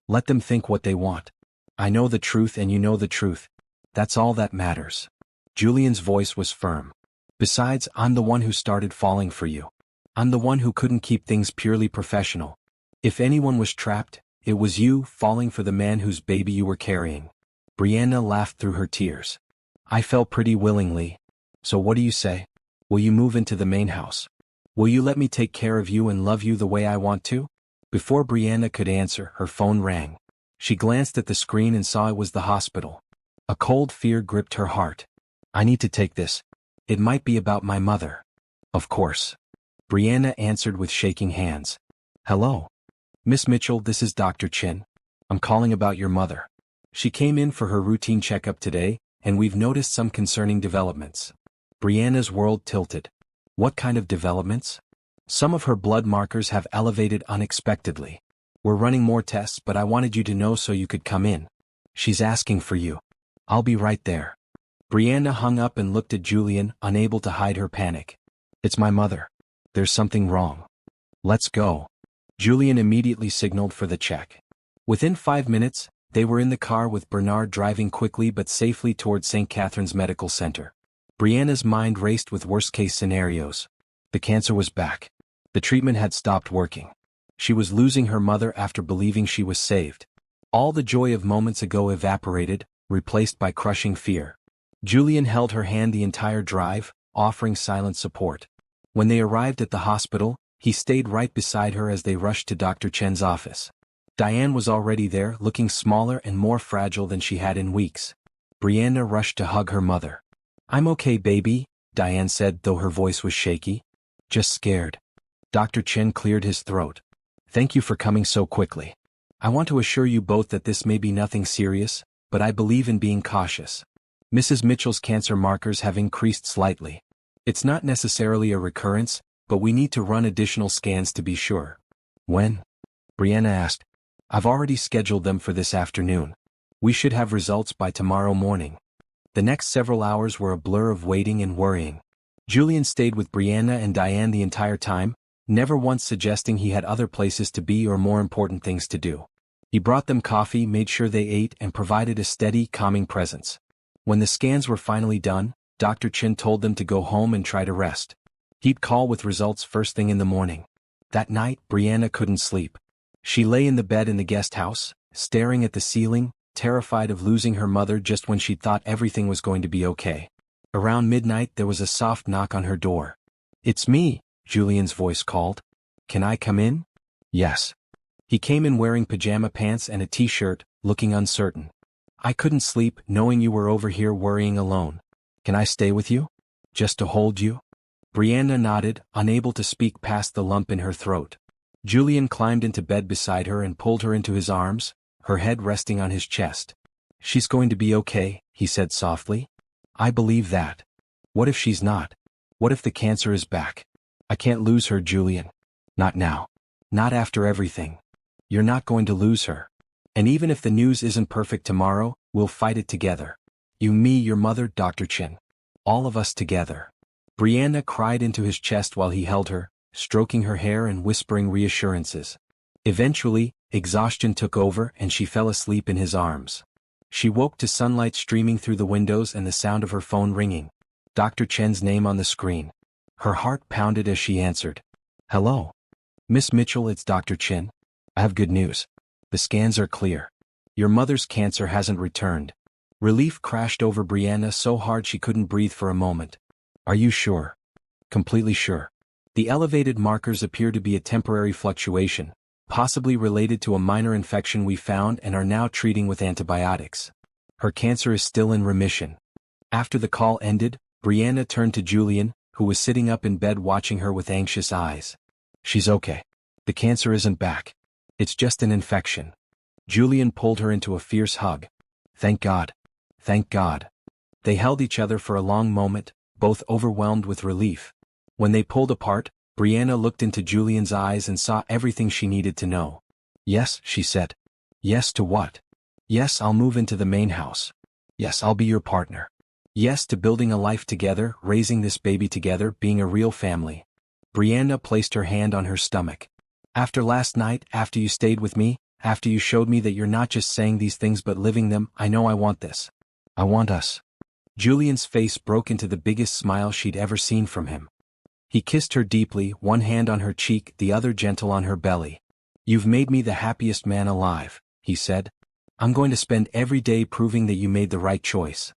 Let them think what they want. I know the truth and you know the truth. That's all that matters. Julian's voice was firm. Besides, I'm the one who started falling for you. I'm the one who couldn't keep things purely professional. If anyone was trapped, it was you, falling for the man whose baby you were carrying. Brianna laughed through her tears. I fell pretty willingly. So what do you say? Will you move into the main house? Will you let me take care of you and love you the way I want to? Before Brianna could answer, her phone rang. She glanced at the screen and saw it was the hospital. A cold fear gripped her heart. I need to take this. It might be about my mother. Of course. Brianna answered with shaking hands. Hello. Miss Mitchell, this is Dr. Chin. I'm calling about your mother. She came in for her routine checkup today, and we've noticed some concerning developments. Brianna's world tilted. What kind of developments? Some of her blood markers have elevated unexpectedly. We're running more tests, but I wanted you to know so you could come in. She's asking for you. I'll be right there. Brianna hung up and looked at Julian, unable to hide her panic. It's my mother. There's something wrong. Let's go. Julian immediately signaled for the check. Within 5 minutes, they were in the car with Bernard driving quickly but safely toward St. Catherine's Medical Center. Brianna's mind raced with worst-case scenarios. The cancer was back. The treatment had stopped working. She was losing her mother after believing she was saved. All the joy of moments ago evaporated, replaced by crushing fear. Julian held her hand the entire drive, offering silent support. When they arrived at the hospital, he stayed right beside her as they rushed to Dr. Chen's office. Diane was already there, looking smaller and more fragile than she had in weeks. Brianna rushed to hug her mother. I'm okay, baby, Diane said, though her voice was shaky. Just scared. Dr. Chen cleared his throat. Thank you for coming so quickly. I want to assure you both that this may be nothing serious, but I believe in being cautious. Mrs. Mitchell's cancer markers have increased slightly. It's not necessarily a recurrence, but we need to run additional scans to be sure. When? Brianna asked. I've already scheduled them for this afternoon. We should have results by tomorrow morning. The next several hours were a blur of waiting and worrying. Julian stayed with Brianna and Diane the entire time, never once suggesting he had other places to be or more important things to do. He brought them coffee, made sure they ate, and provided a steady, calming presence. When the scans were finally done, Dr. Chin told them to go home and try to rest. He'd call with results first thing in the morning. That night, Brianna couldn't sleep. She lay in the bed in the guest house, staring at the ceiling, terrified of losing her mother just when she thought everything was going to be okay. Around midnight, there was a soft knock on her door. It's me, Julian's voice called. Can I come in? Yes. He came in wearing pajama pants and a t-shirt, looking uncertain. I couldn't sleep, knowing you were over here worrying alone. Can I stay with you? Just to hold you? Brianna nodded, unable to speak past the lump in her throat. Julian climbed into bed beside her and pulled her into his arms, her head resting on his chest. She's going to be okay, he said softly. I believe that. What if she's not? What if the cancer is back? I can't lose her, Julian. Not now. Not after everything. You're not going to lose her. And even if the news isn't perfect tomorrow, we'll fight it together. You, me, your mother, Dr. Chin. All of us together. Brianna cried into his chest while he held her, stroking her hair and whispering reassurances. Eventually, exhaustion took over and she fell asleep in his arms. She woke to sunlight streaming through the windows and the sound of her phone ringing. Dr. Chen's name on the screen. Her heart pounded as she answered. Hello. Miss Mitchell, it's Dr. Chen. I have good news. The scans are clear. Your mother's cancer hasn't returned. Relief crashed over Brianna so hard she couldn't breathe for a moment. Are you sure? Completely sure. The elevated markers appear to be a temporary fluctuation, possibly related to a minor infection we found and are now treating with antibiotics. Her cancer is still in remission. After the call ended, Brianna turned to Julian, who was sitting up in bed watching her with anxious eyes. She's okay. The cancer isn't back. It's just an infection. Julian pulled her into a fierce hug. Thank God. Thank God. They held each other for a long moment, both overwhelmed with relief. When they pulled apart, Brianna looked into Julian's eyes and saw everything she needed to know. Yes, she said. Yes to what? Yes, I'll move into the main house. Yes, I'll be your partner. Yes to building a life together, raising this baby together, being a real family. Brianna placed her hand on her stomach. After last night, after you stayed with me, after you showed me that you're not just saying these things but living them, I know I want this. I want us. Julian's face broke into the biggest smile she'd ever seen from him. He kissed her deeply, one hand on her cheek, the other gentle on her belly. You've made me the happiest man alive, he said. I'm going to spend every day proving that you made the right choice.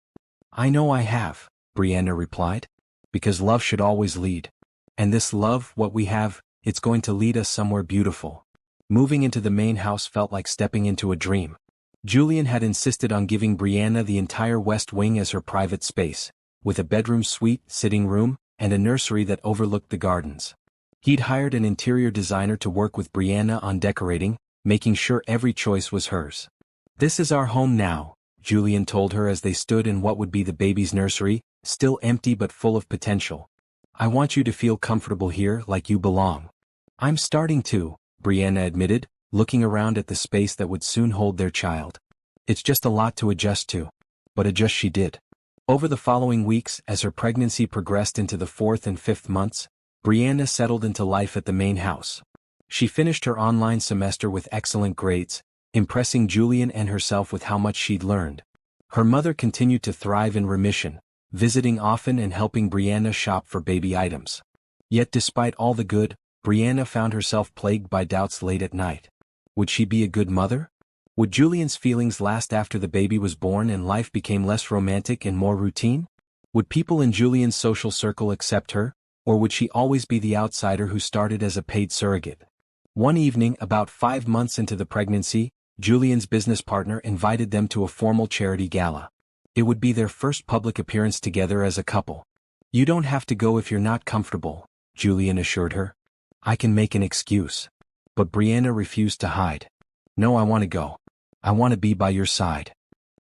I know I have, Brianna replied. Because love should always lead. And this love, what we have, it's going to lead us somewhere beautiful. Moving into the main house felt like stepping into a dream. Julian had insisted on giving Brianna the entire west wing as her private space, with a bedroom suite, sitting room, and a nursery that overlooked the gardens. He'd hired an interior designer to work with Brianna on decorating, making sure every choice was hers. This is our home now, Julian told her as they stood in what would be the baby's nursery, still empty but full of potential. I want you to feel comfortable here, like you belong. I'm starting to, Brianna admitted, looking around at the space that would soon hold their child. It's just a lot to adjust to. But adjust she did. Over the following weeks, as her pregnancy progressed into the 4th and 5th months, Brianna settled into life at the main house. She finished her online semester with excellent grades, impressing Julian and herself with how much she'd learned. Her mother continued to thrive in remission, visiting often and helping Brianna shop for baby items. Yet despite all the good, Brianna found herself plagued by doubts late at night. Would she be a good mother? Would Julian's feelings last after the baby was born and life became less romantic and more routine? Would people in Julian's social circle accept her, or would she always be the outsider who started as a paid surrogate? One evening, about 5 months into the pregnancy, Julian's business partner invited them to a formal charity gala. It would be their first public appearance together as a couple. You don't have to go if you're not comfortable, Julian assured her. I can make an excuse. But Brianna refused to hide. No, I want to go. I want to be by your side.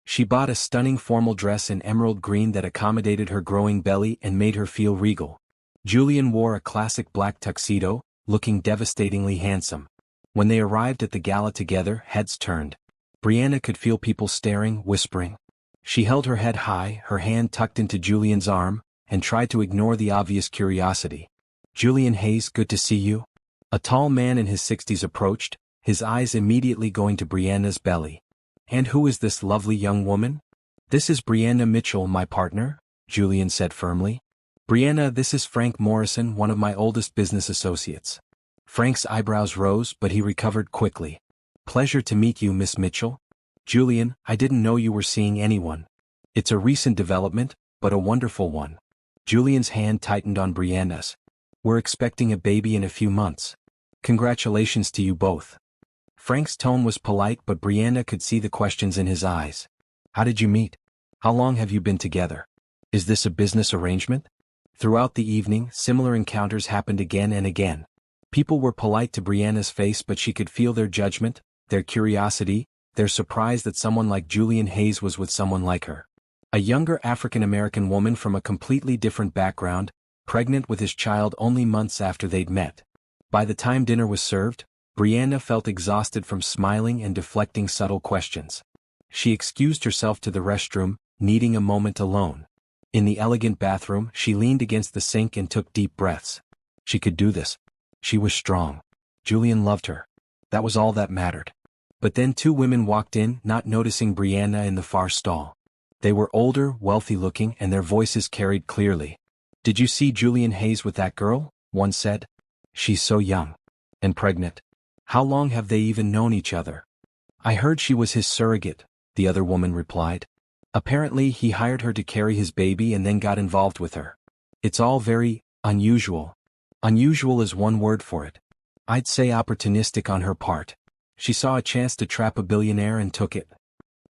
She bought a stunning formal dress in emerald green that accommodated her growing belly and made her feel regal. Julian wore a classic black tuxedo, looking devastatingly handsome. When they arrived at the gala together, heads turned. Brianna could feel people staring, whispering. She held her head high, her hand tucked into Julian's arm, and tried to ignore the obvious curiosity. Julian Hayes, good to see you. A tall man in his 60s approached, his eyes immediately going to Brianna's belly. And who is this lovely young woman? This is Brianna Mitchell, my partner, Julian said firmly. Brianna, this is Frank Morrison, one of my oldest business associates. Frank's eyebrows rose, but he recovered quickly. Pleasure to meet you, Miss Mitchell. Julian, I didn't know you were seeing anyone. It's a recent development, but a wonderful one. Julian's hand tightened on Brianna's. We're expecting a baby in a few months. Congratulations to you both. Frank's tone was polite, but Brianna could see the questions in his eyes. How did you meet? How long have you been together? Is this a business arrangement? Throughout the evening, similar encounters happened again and again. People were polite to Brianna's face, but she could feel their judgment, their curiosity, their surprise that someone like Julian Hayes was with someone like her. A younger African-American woman from a completely different background, pregnant with his child only months after they'd met. By the time dinner was served, Brianna felt exhausted from smiling and deflecting subtle questions. She excused herself to the restroom, needing a moment alone. In the elegant bathroom, she leaned against the sink and took deep breaths. She could do this. She was strong. Julian loved her. That was all that mattered. But then two women walked in, not noticing Brianna in the far stall. They were older, wealthy-looking, and their voices carried clearly. "Did you see Julian Hayes with that girl?" one said. "She's so young. And pregnant. How long have they even known each other?" "I heard she was his surrogate," the other woman replied. "Apparently he hired her to carry his baby and then got involved with her. It's all very unusual. Unusual is one word for it. I'd say opportunistic on her part. She saw a chance to trap a billionaire and took it.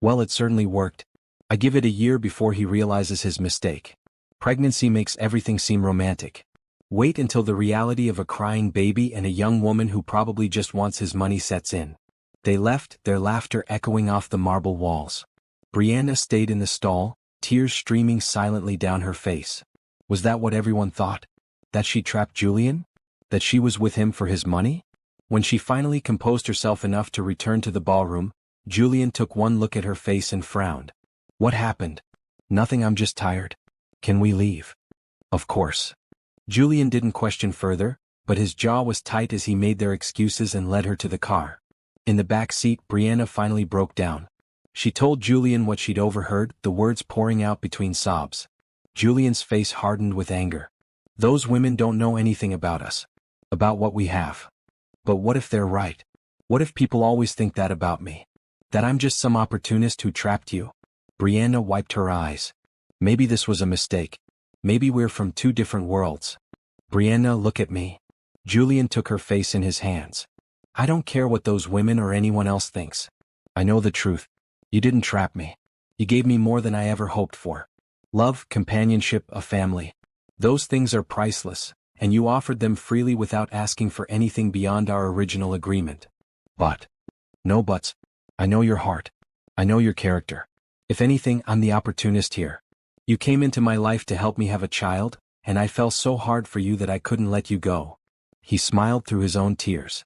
Well, it certainly worked. I give it a year before he realizes his mistake. Pregnancy makes everything seem romantic. Wait until the reality of a crying baby and a young woman who probably just wants his money sets in." They left, their laughter echoing off the marble walls. Brianna stayed in the stall, tears streaming silently down her face. Was that what everyone thought? That she trapped Julian? That she was with him for his money? When she finally composed herself enough to return to the ballroom, Julian took one look at her face and frowned. "What happened?" "Nothing, I'm just tired. Can we leave?" "Of course." Julian didn't question further, but his jaw was tight as he made their excuses and led her to the car. In the back seat, Brianna finally broke down. She told Julian what she'd overheard, the words pouring out between sobs. Julian's face hardened with anger. "Those women don't know anything about us. About what we have. But what if they're right? What if people always think that about me? That I'm just some opportunist who trapped you?" Brianna wiped her eyes. "Maybe this was a mistake. Maybe we're from two different worlds." "Brianna, look at me." Julian took her face in his hands. "I don't care what those women or anyone else thinks. I know the truth. You didn't trap me. You gave me more than I ever hoped for. Love, companionship, a family. Those things are priceless, and you offered them freely without asking for anything beyond our original agreement. But. No buts. I know your heart. I know your character. If anything, I'm the opportunist here. You came into my life to help me have a child, and I fell so hard for you that I couldn't let you go." He smiled through his own tears.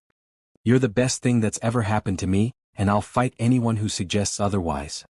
"You're the best thing that's ever happened to me, and I'll fight anyone who suggests otherwise."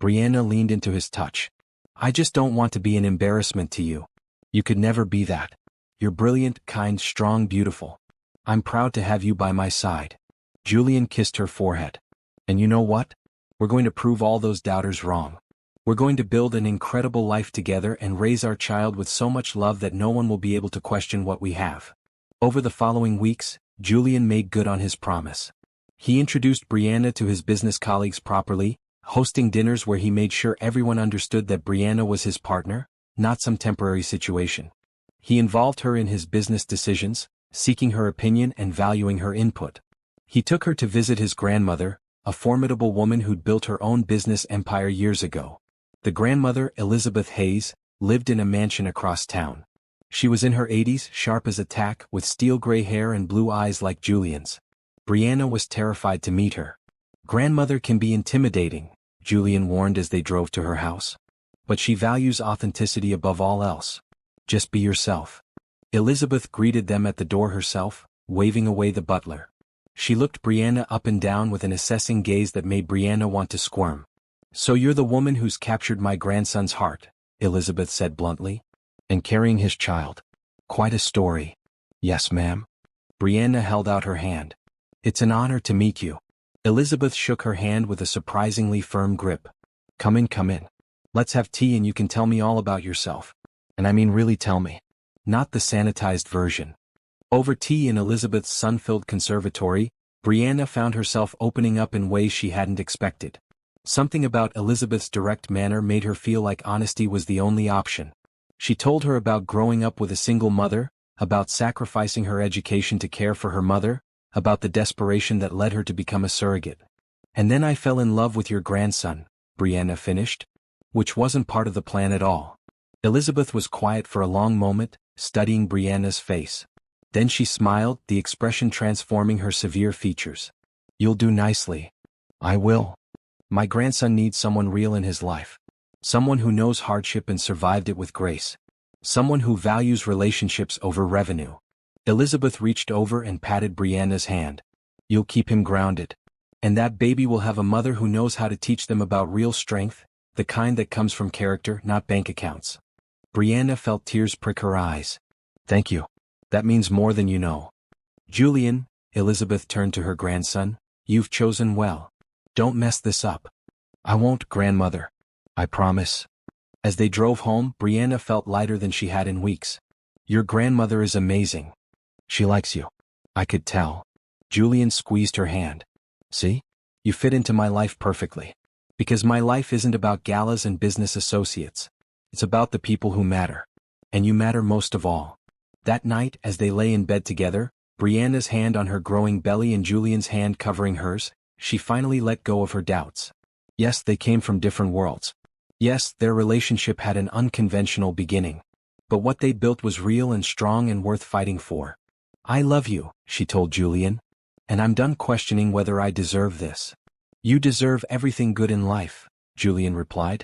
Brianna leaned into his touch. "I just don't want to be an embarrassment to you. You could never be that. You're brilliant, kind, strong, beautiful. I'm proud to have you by my side." Julian kissed her forehead. "And you know what? We're going to prove all those doubters wrong. We're going to build an incredible life together and raise our child with so much love that no one will be able to question what we have." Over the following weeks, Julian made good on his promise. He introduced Brianna to his business colleagues properly, hosting dinners where he made sure everyone understood that Brianna was his partner, not some temporary situation. He involved her in his business decisions, seeking her opinion and valuing her input. He took her to visit his grandmother, a formidable woman who'd built her own business empire years ago. The grandmother, Elizabeth Hayes, lived in a mansion across town. She was in her 80s, sharp as a tack, with steel-gray hair and blue eyes like Julian's. Brianna was terrified to meet her. "Grandmother can be intimidating," Julian warned as they drove to her house. "But she values authenticity above all else. Just be yourself." Elizabeth greeted them at the door herself, waving away the butler. She looked Brianna up and down with an assessing gaze that made Brianna want to squirm. "So you're the woman who's captured my grandson's heart," Elizabeth said bluntly. "And carrying his child. Quite a story." "Yes, ma'am." Brianna held out her hand. "It's an honor to meet you." Elizabeth shook her hand with a surprisingly firm grip. Come in, come in. Let's have tea and you can tell me all about yourself. And I mean really tell me. Not the sanitized version." Over tea in Elizabeth's sun-filled conservatory, Brianna found herself opening up in ways she hadn't expected. Something about Elizabeth's direct manner made her feel like honesty was the only option. She told her about growing up with a single mother, about sacrificing her education to care for her mother, about the desperation that led her to become a surrogate. "And then I fell in love with your grandson," Brianna finished. "Which wasn't part of the plan at all." Elizabeth was quiet for a long moment, studying Brianna's face. Then she smiled, the expression transforming her severe features. "You'll do nicely." "I will. My grandson needs someone real in his life. Someone who knows hardship and survived it with grace. Someone who values relationships over revenue." Elizabeth reached over and patted Brianna's hand. "You'll keep him grounded. And that baby will have a mother who knows how to teach them about real strength, the kind that comes from character, not bank accounts." Brianna felt tears prick her eyes. "Thank you. That means more than you know." "Julian," Elizabeth turned to her grandson, "you've chosen well. Don't mess this up. I won't, grandmother. I promise. As they drove home, Brianna felt lighter than she had in weeks. Your grandmother is amazing. She likes you. I could tell. Julian squeezed her hand. See? You fit into my life perfectly. Because my life isn't about galas and business associates. It's about the people who matter. And you matter most of all. That night, as they lay in bed together, Brianna's hand on her growing belly and Julian's hand covering hers, she finally let go of her doubts. Yes, they came from different worlds. Yes, their relationship had an unconventional beginning. But what they built was real and strong and worth fighting for. I love you, she told Julian. And I'm done questioning whether I deserve this. You deserve everything good in life, Julian replied.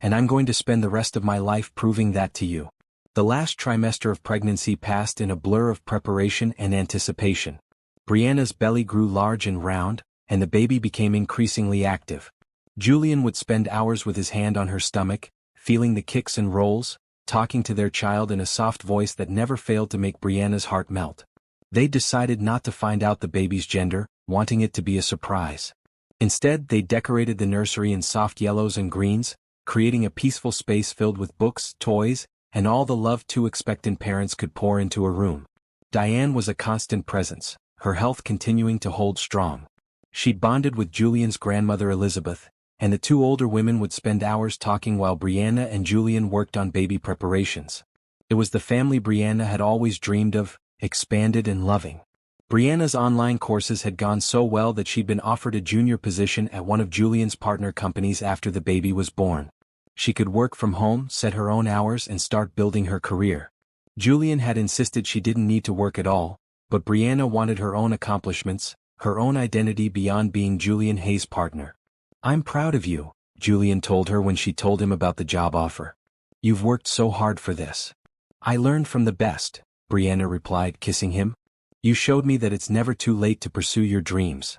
And I'm going to spend the rest of my life proving that to you. The last trimester of pregnancy passed in a blur of preparation and anticipation. Brianna's belly grew large and round, and the baby became increasingly active. Julian would spend hours with his hand on her stomach, feeling the kicks and rolls, talking to their child in a soft voice that never failed to make Brianna's heart melt. They decided not to find out the baby's gender, wanting it to be a surprise. Instead, they decorated the nursery in soft yellows and greens, creating a peaceful space filled with books, toys, and all the love two expectant parents could pour into a room. Diane was a constant presence, her health continuing to hold strong. She'd bonded with Julian's grandmother Elizabeth, and the two older women would spend hours talking while Brianna and Julian worked on baby preparations. It was the family Brianna had always dreamed of, expanded and loving. Brianna's online courses had gone so well that she'd been offered a junior position at one of Julian's partner companies after the baby was born. She could work from home, set her own hours, and start building her career. Julian had insisted she didn't need to work at all, but Brianna wanted her own accomplishments, her own identity beyond being Julian Hayes' partner. I'm proud of you, Julian told her when she told him about the job offer. You've worked so hard for this. I learned from the best, Brianna replied, kissing him. You showed me that it's never too late to pursue your dreams.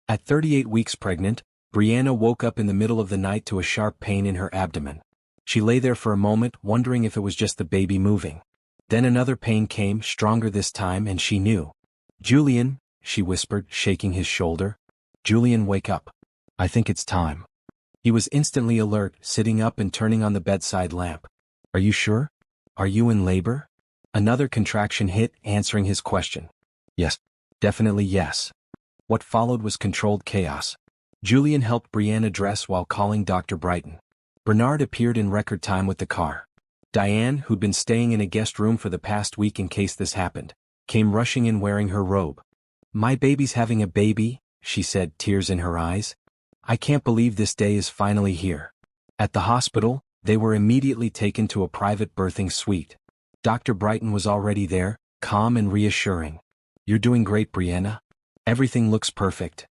At 38 weeks pregnant, Brianna woke up in the middle of the night to a sharp pain in her abdomen. She lay there for a moment, wondering if it was just the baby moving. Then another pain came, stronger this time, and she knew. Julian, she whispered, shaking his shoulder. Julian, wake up. I think it's time. He was instantly alert, sitting up and turning on the bedside lamp. Are you sure? Are you in labor? Another contraction hit, answering his question. Yes. Definitely yes. What followed was controlled chaos. Julian helped Brianna dress while calling Dr. Brighton. Bernard appeared in record time with the car. Diane, who'd been staying in a guest room for the past week in case this happened, came rushing in wearing her robe. My baby's having a baby, she said, tears in her eyes. I can't believe this day is finally here. At the hospital, they were immediately taken to a private birthing suite. Dr. Brighton was already there, calm and reassuring. You're doing great, Brianna. Everything looks perfect.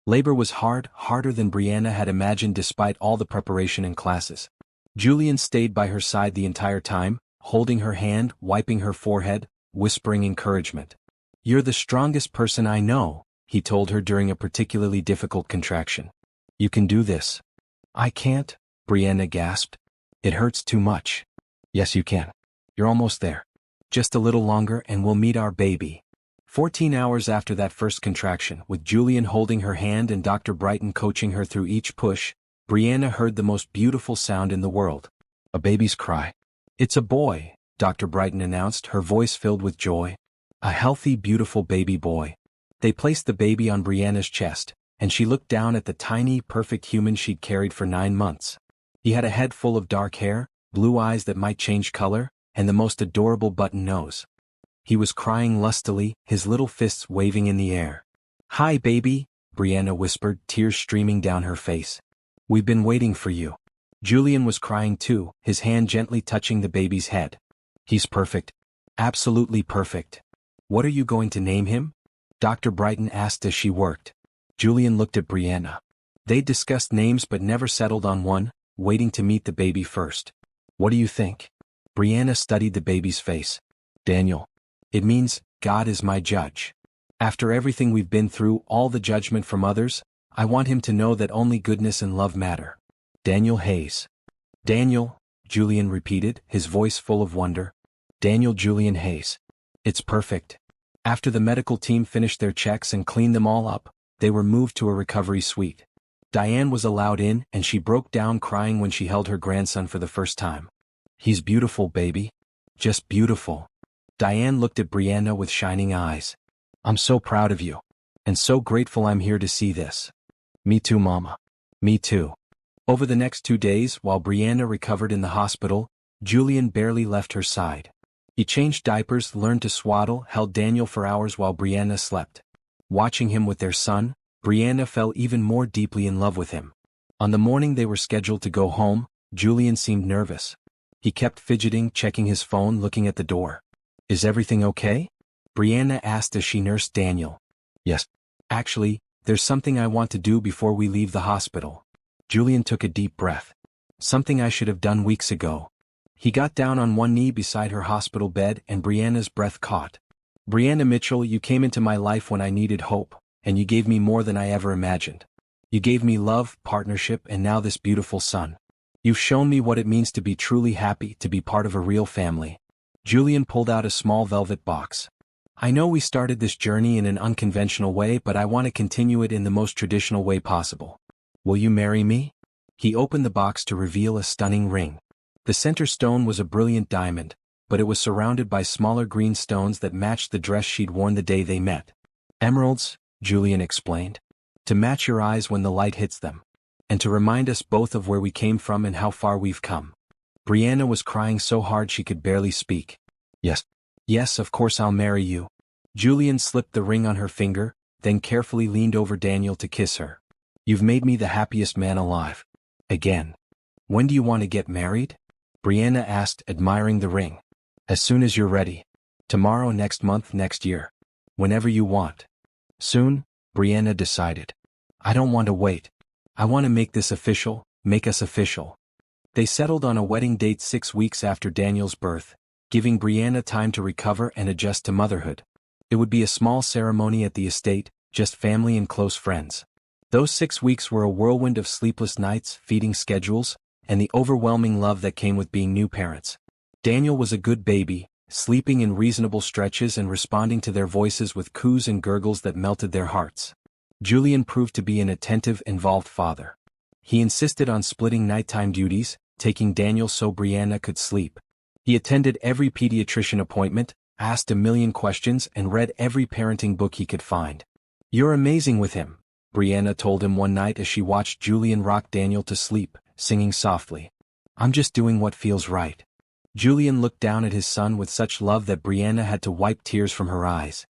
Labor was hard, harder than Brianna had imagined despite all the preparation and classes. Julian stayed by her side the entire time, holding her hand, wiping her forehead, whispering encouragement. You're the strongest person I know, he told her during a particularly difficult contraction. You can do this. I can't, Brianna gasped. It hurts too much. Yes, you can. You're almost there. Just a little longer and we'll meet our baby. 14 hours after that first contraction, with Julian holding her hand and Dr. Brighton coaching her through each push, Brianna heard the most beautiful sound in the world. A baby's cry. It's a boy, Dr. Brighton announced, her voice filled with joy. A healthy, beautiful baby boy. They placed the baby on Brianna's chest, and she looked down at the tiny, perfect human she'd carried for 9 months. He had a head full of dark hair, blue eyes that might change color, and the most adorable button nose. He was crying lustily, his little fists waving in the air. Hi, baby, Brianna whispered, tears streaming down her face. We've been waiting for you. Julian was crying too, his hand gently touching the baby's head. He's perfect. Absolutely perfect. What are you going to name him? Dr. Brighton asked as she worked. Julian looked at Brianna. They discussed names but never settled on one, waiting to meet the baby first. What do you think? Brianna studied the baby's face. Daniel. It means, God is my judge. After everything we've been through, all the judgment from others, I want him to know that only goodness and love matter. Daniel Hayes. Daniel, Julian repeated, his voice full of wonder. Daniel Julian Hayes. It's perfect. After the medical team finished their checks and cleaned them all up, they were moved to a recovery suite. Diane was allowed in and she broke down crying when she held her grandson for the first time. "He's beautiful, baby. Just beautiful." Diane looked at Brianna with shining eyes. "I'm so proud of you. And so grateful I'm here to see this." "Me too, Mama. Me too." Over the next 2 days, while Brianna recovered in the hospital, Julian barely left her side. He changed diapers, learned to swaddle, held Daniel for hours while Brianna slept. Watching him with their son, Brianna fell even more deeply in love with him. On the morning they were scheduled to go home, Julian seemed nervous. He kept fidgeting, checking his phone, looking at the door. "Is everything okay?" Brianna asked as she nursed Daniel. "Yes. Actually, there's something I want to do before we leave the hospital." Julian took a deep breath. "Something I should have done weeks ago." He got down on one knee beside her hospital bed and Brianna's breath caught. "Brianna Mitchell, you came into my life when I needed hope, and you gave me more than I ever imagined. You gave me love, partnership, and now this beautiful son. You've shown me what it means to be truly happy, to be part of a real family." Julian pulled out a small velvet box. "I know we started this journey in an unconventional way, but I want to continue it in the most traditional way possible. Will you marry me?" He opened the box to reveal a stunning ring. The center stone was a brilliant diamond, but it was surrounded by smaller green stones that matched the dress she'd worn the day they met. "Emeralds," Julian explained. "To match your eyes when the light hits them. And to remind us both of where we came from and how far we've come." Brianna was crying so hard she could barely speak. "Yes. Yes, of course I'll marry you." Julian slipped the ring on her finger, then carefully leaned over Daniel to kiss her. "You've made me the happiest man alive. Again. When do you want to get married?" Brianna asked, admiring the ring. "As soon as you're ready. Tomorrow, next month, next year. Whenever you want." "Soon?" Brianna decided. "I don't want to wait. I want to make this official, make us official." They settled on a wedding date 6 weeks after Daniel's birth, giving Brianna time to recover and adjust to motherhood. It would be a small ceremony at the estate, just family and close friends. Those 6 weeks were a whirlwind of sleepless nights, feeding schedules, and the overwhelming love that came with being new parents. Daniel was a good baby, sleeping in reasonable stretches and responding to their voices with coos and gurgles that melted their hearts. Julian proved to be an attentive, involved father. He insisted on splitting nighttime duties, taking Daniel so Brianna could sleep. He attended every pediatrician appointment, asked a million questions, and read every parenting book he could find. "You're amazing with him," Brianna told him one night as she watched Julian rock Daniel to sleep, singing softly. "I'm just doing what feels right." Julian looked down at his son with such love that Brianna had to wipe tears from her eyes.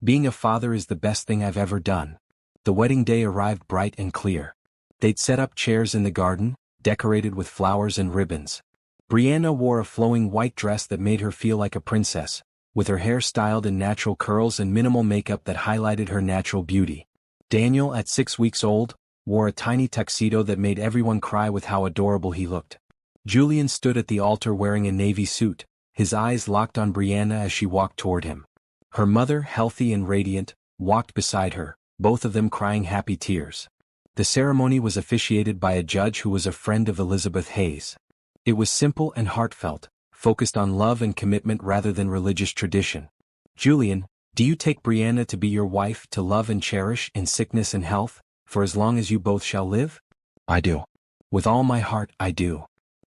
"Being a father is the best thing I've ever done." The wedding day arrived bright and clear. They'd set up chairs in the garden, decorated with flowers and ribbons. Brianna wore a flowing white dress that made her feel like a princess, with her hair styled in natural curls and minimal makeup that highlighted her natural beauty. Daniel, at 6 weeks old, wore a tiny tuxedo that made everyone cry with how adorable he looked. Julian stood at the altar wearing a navy suit, his eyes locked on Brianna as she walked toward him. Her mother, healthy and radiant, walked beside her, both of them crying happy tears. The ceremony was officiated by a judge who was a friend of Elizabeth Hayes. It was simple and heartfelt, focused on love and commitment rather than religious tradition. "Julian, do you take Brianna to be your wife, to love and cherish in sickness and health, for as long as you both shall live?" "I do. With all my heart, I do."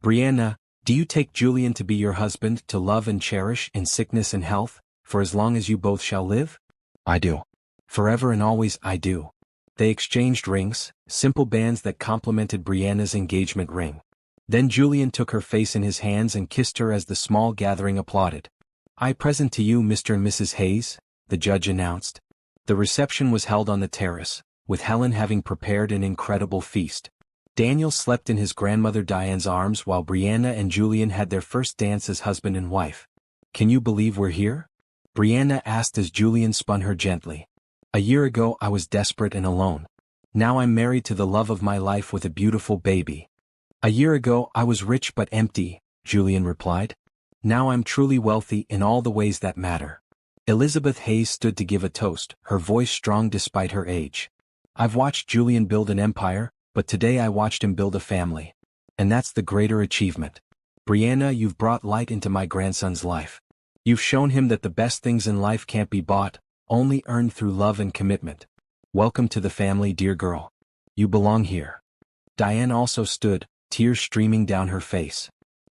"Brianna, do you take Julian to be your husband, to love and cherish in sickness and health, for as long as you both shall live?" "I do. Forever and always, I do." They exchanged rings, simple bands that complemented Brianna's engagement ring. Then Julian took her face in his hands and kissed her as the small gathering applauded. "I present to you Mr. and Mrs. Hayes," the judge announced. The reception was held on the terrace, with Helen having prepared an incredible feast. Daniel slept in his grandmother Diane's arms while Brianna and Julian had their first dance as husband and wife. "Can you believe we're here?" Brianna asked as Julian spun her gently. "A year ago I was desperate and alone. Now I'm married to the love of my life with a beautiful baby." "A year ago I was rich but empty," Julian replied. "Now I'm truly wealthy in all the ways that matter." Elizabeth Hayes stood to give a toast, her voice strong despite her age. "I've watched Julian build an empire, but today I watched him build a family. And that's the greater achievement. Brianna, you've brought light into my grandson's life. You've shown him that the best things in life can't be bought, only earned through love and commitment. Welcome to the family, dear girl. You belong here. Diane also stood, tears streaming down her face.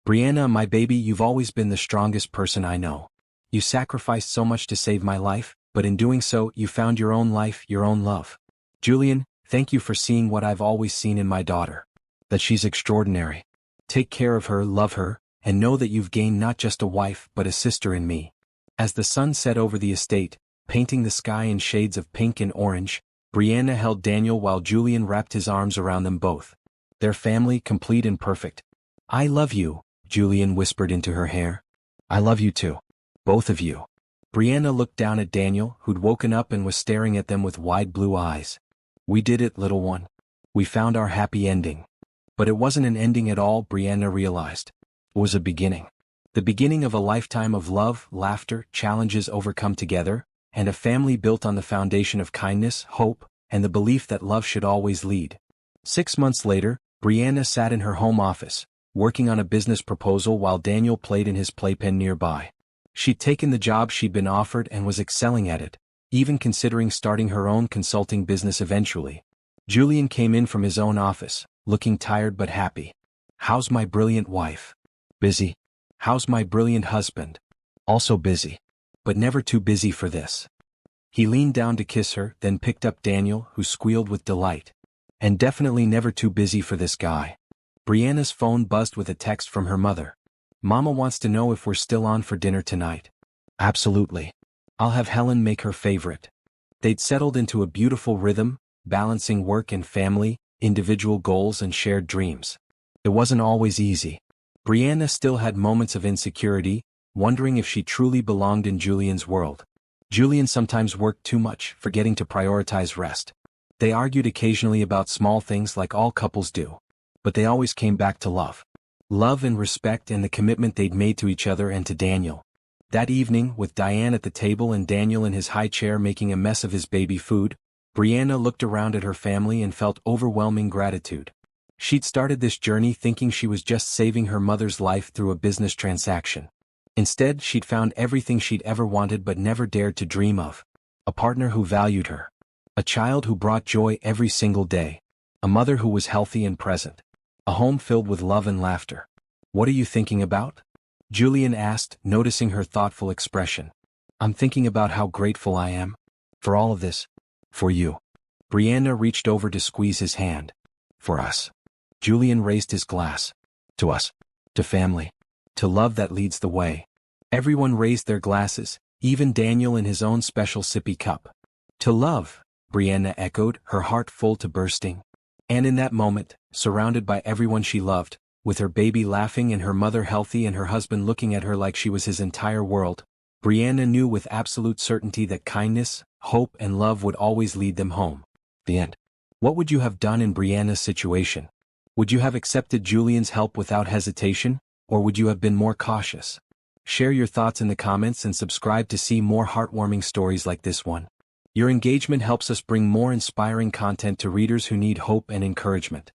Brianna, my baby, you've always been the strongest person I know. You sacrificed so much to save my life, but in doing so, you found your own life, your own love. Julian, thank you for seeing what I've always seen in my daughter. That she's extraordinary. Take care of her, love her, and know that you've gained not just a wife but a sister in me. As the sun set over the estate, painting the sky in shades of pink and orange, Brianna held Daniel while Julian wrapped his arms around them both. Their family complete and perfect. I love you, Julian whispered into her hair. I love you too. Both of you. Brianna looked down at Daniel, who'd woken up and was staring at them with wide blue eyes. We did it, little one. We found our happy ending. But it wasn't an ending at all, Brianna realized. It was a beginning. The beginning of a lifetime of love, laughter, challenges overcome together, and a family built on the foundation of kindness, hope, and the belief that love should always lead. 6 months later, Brianna sat in her home office, working on a business proposal while Daniel played in his playpen nearby. She'd taken the job she'd been offered and was excelling at it, even considering starting her own consulting business eventually. Julian came in from his own office, looking tired but happy. How's my brilliant wife? Busy. How's my brilliant husband? Also busy. But never too busy for this. He leaned down to kiss her, then picked up Daniel, who squealed with delight. And definitely never too busy for this guy. Brianna's phone buzzed with a text from her mother. Mama wants to know if we're still on for dinner tonight. Absolutely. I'll have Helen make her favorite. They'd settled into a beautiful rhythm, balancing work and family, individual goals and shared dreams. It wasn't always easy. Brianna still had moments of insecurity, wondering if she truly belonged in Julian's world. Julian sometimes worked too much, forgetting to prioritize rest. They argued occasionally about small things like all couples do. But they always came back to love. Love and respect and the commitment they'd made to each other and to Daniel. That evening, with Diane at the table and Daniel in his high chair making a mess of his baby food, Brianna looked around at her family and felt overwhelming gratitude. She'd started this journey thinking she was just saving her mother's life through a business transaction. Instead, she'd found everything she'd ever wanted but never dared to dream of. A partner who valued her. A child who brought joy every single day. A mother who was healthy and present. A home filled with love and laughter. What are you thinking about? Julian asked, noticing her thoughtful expression. I'm thinking about how grateful I am. For all of this. For you. Brianna reached over to squeeze his hand. For us. Julian raised his glass. To us. To family. To love that leads the way. Everyone raised their glasses, even Daniel in his own special sippy cup. To love, Brianna echoed, her heart full to bursting. And in that moment, surrounded by everyone she loved, with her baby laughing and her mother healthy and her husband looking at her like she was his entire world, Brianna knew with absolute certainty that kindness, hope and love would always lead them home. The end. What would you have done in Brianna's situation? Would you have accepted Julian's help without hesitation, or would you have been more cautious? Share your thoughts in the comments and subscribe to see more heartwarming stories like this one. Your engagement helps us bring more inspiring content to readers who need hope and encouragement.